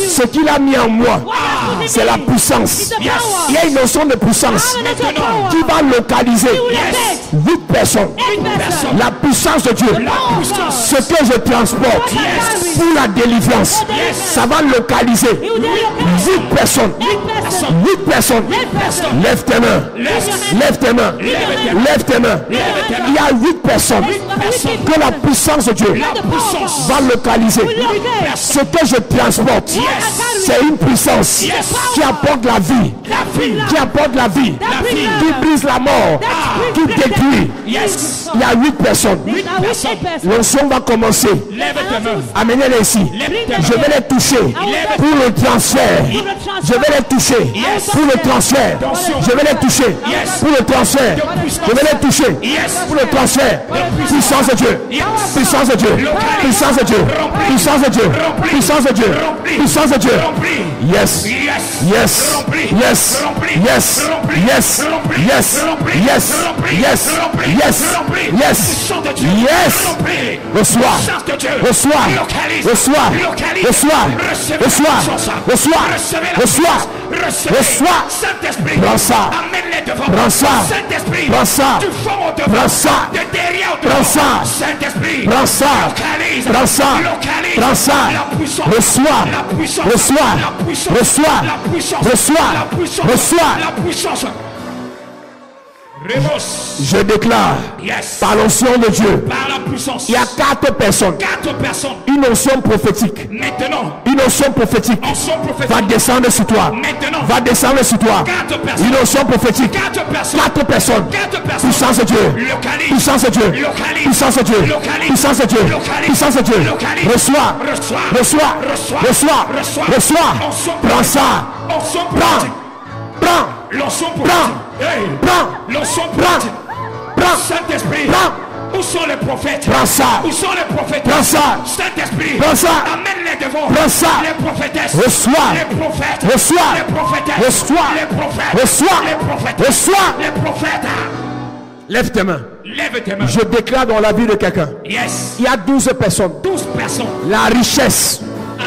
Ce qu'il a mis en moi, c'est la puissance. Il y a une notion de puissance qui va localiser 8 personnes. La puissance de Dieu. Ce que je transporte pour la délivrance, ça va localiser 8 personnes. 8 personnes. Lève tes mains. Lève tes mains. Lève tes main. Il y a 8 personnes que la puissance de Dieu va localiser. Ce que je transporte, c'est une puissance qui apporte la vie, qui apporte la vie, qui brise la mort, qui détruit. Il y a 8 personnes. L'onction va commencer. Amenez-les ici. Je vais les toucher pour le transfert. Je vais les toucher pour le transfert. Je vais les toucher pour le transfert. Je vais les toucher pour le transfert. Puissance de Dieu. Puissance de Dieu. Puissance de Dieu. Puissance de Dieu. Puissance de Dieu. Puissance de Dieu. Yes. Yes. Yes. Yes. Yes. Yes. Yes. Yes. Yes. Yes. Yes. Reçois. Reçois. Reçois. Reçois. Reçois. Reçois. Reçois. Reçois. Prends ça. Prends ça. Prends ça. Prends ça. Prends ça. Prends ça. Prends ça. Prends ça. Reçois. Reçois. Reçois. Reçois. Reçois. Je déclare par l'onction de Dieu, il y a 4 personnes. Une onction prophétique. Une onction prophétique va descendre sur toi. Va descendre sur toi. Une onction prophétique. 4 personnes. Puissance de Dieu. Puissance de Dieu. Puissance de Dieu. Puissance de Dieu. Puissance de Dieu. Reçois. Reçois. Reçois. Reçois. Prends ça. Prends. Prends. Prends. Saint-Esprit. Où sont les prophètes? Prends ça. Où sont les prophètes? Prends ça. Saint-Esprit. Prends ça. Amène-les devant. Prends ça. Les prophétesses. Reçois. Les prophètes. Reçois. Les prophétesses. Reçois. Les prophètes. Reçois. Les prophètes. Reçois. Les prophètes. Lève tes mains. Lève tes mains. Je déclare dans la vie de quelqu'un. Yes. Il y a 12 personnes. 12 personnes. La richesse.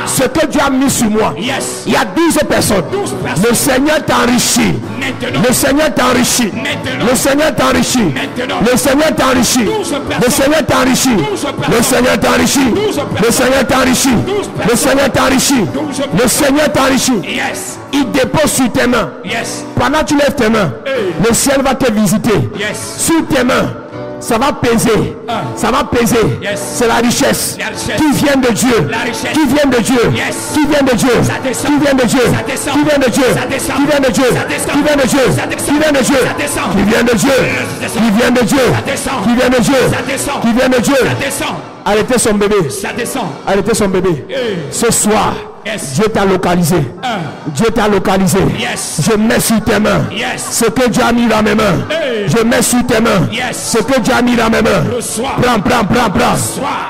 Ce que Dieu a mis sur moi. Yes. Il y a 12 personnes. 12 personnes. Le Seigneur t'enrichit. Maintenant. Le Seigneur t'enrichit. Maintenant. Le Seigneur t'enrichit. Maintenant. Le Seigneur t'enrichit. 12 personnes. Le Seigneur t'enrichit. 12 personnes. Le Seigneur t'enrichit. 12 Le personnes. Seigneur t'enrichit. 12 Le personnes. Seigneur t'enrichit. 12 Le Seigneur t'enrichit. Yes. Il dépose sur tes mains. Yes. Pendant que tu lèves tes mains, Hey. le ciel va te visiter. Yes. Sur tes mains, ça va peser. Ça va peser. Yes. C'est la richesse La richesse. qui vient de Dieu. La richesse. Qui vient de Dieu. Yes. Qui vient de Dieu. Ça descend. Qui vient de Dieu. Ça descend. Qui vient de Dieu. Ça descend. Qui vient de Dieu. Ça descend. Qui vient de Dieu. Ça descend. Qui vient de Dieu. Ça descend. Qui vient de Dieu. Ça descend. Qui vient de Dieu. Ça descend. Qui vient de Dieu. Ça descend. Qui vient de Dieu. Ça descend. Arrêtez son bébé. Ça descend. Arrêtez son bébé. Hey. Ce soir, Yes. Dieu t'a localisé. Dieu t'a localisé. Yes. Je mets sur tes mains Yes. ce que Dieu a mis dans mes mains. Hey. Je mets sur tes mains Yes. ce que Dieu a mis dans mes mains. Reçois. Prends. Reçois.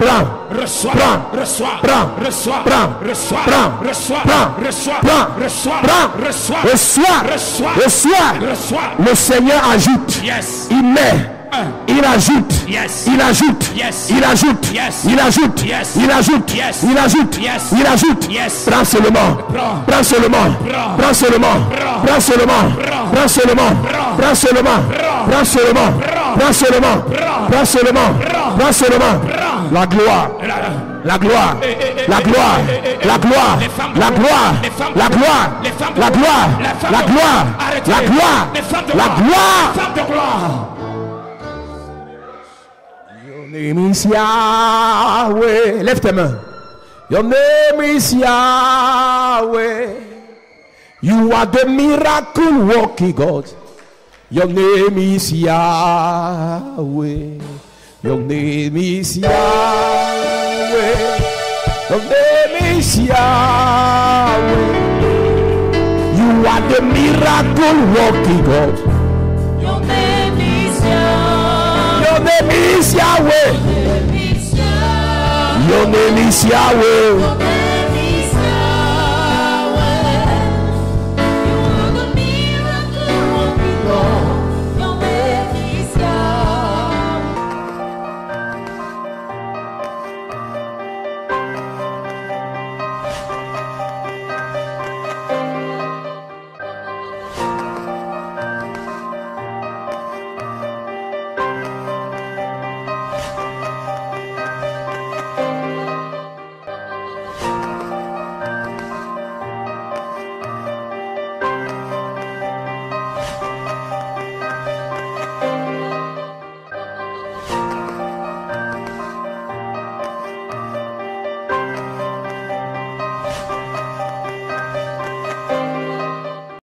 Prends. Reçois. Prends. Reçois. Prends. Reçois. Prends. Reçois. Prends. Reçois. Prends. Reçois. Prends. Reçois. Prends. Reçois. Reçois. Reçois. Reçois. Reçois. Le Seigneur ajoute. Yes. Il met. Il ajoute. Yes. Il ajoute. Yes. Il ajoute. Yes. Il ajoute. Yes. Il ajoute. Yes. Il ajoute. Yes. Il ajoute. Yes. Prends seulement. Prends. Prends seulement. Prends. Prends seulement. Prends. Prends seulement. Prends. Prends seulement. Prends. Prends seulement. Prends. Prends seulement. Prends. Prends seulement. Prends. Prends seulement. Prends. Prends seulement. Prends. La gloire. La gloire. La gloire. La gloire. Les femmes de La gloire. Les femmes de La gloire. Les femmes de La gloire. Les femmes La de gloire. Arrêtez. La gloire. Les femmes de La gloire. Les femmes de gloire. Your name is Yahweh. Lève tes mains. Your name is Yahweh. You are the miracle working God. Your name is Yahweh. Your name is Yahweh. Your name is Yahweh. You are the miracle working God. Your name is Yahweh. Your name is Yahweh. Your name is Yahweh. Your name is Yahweh.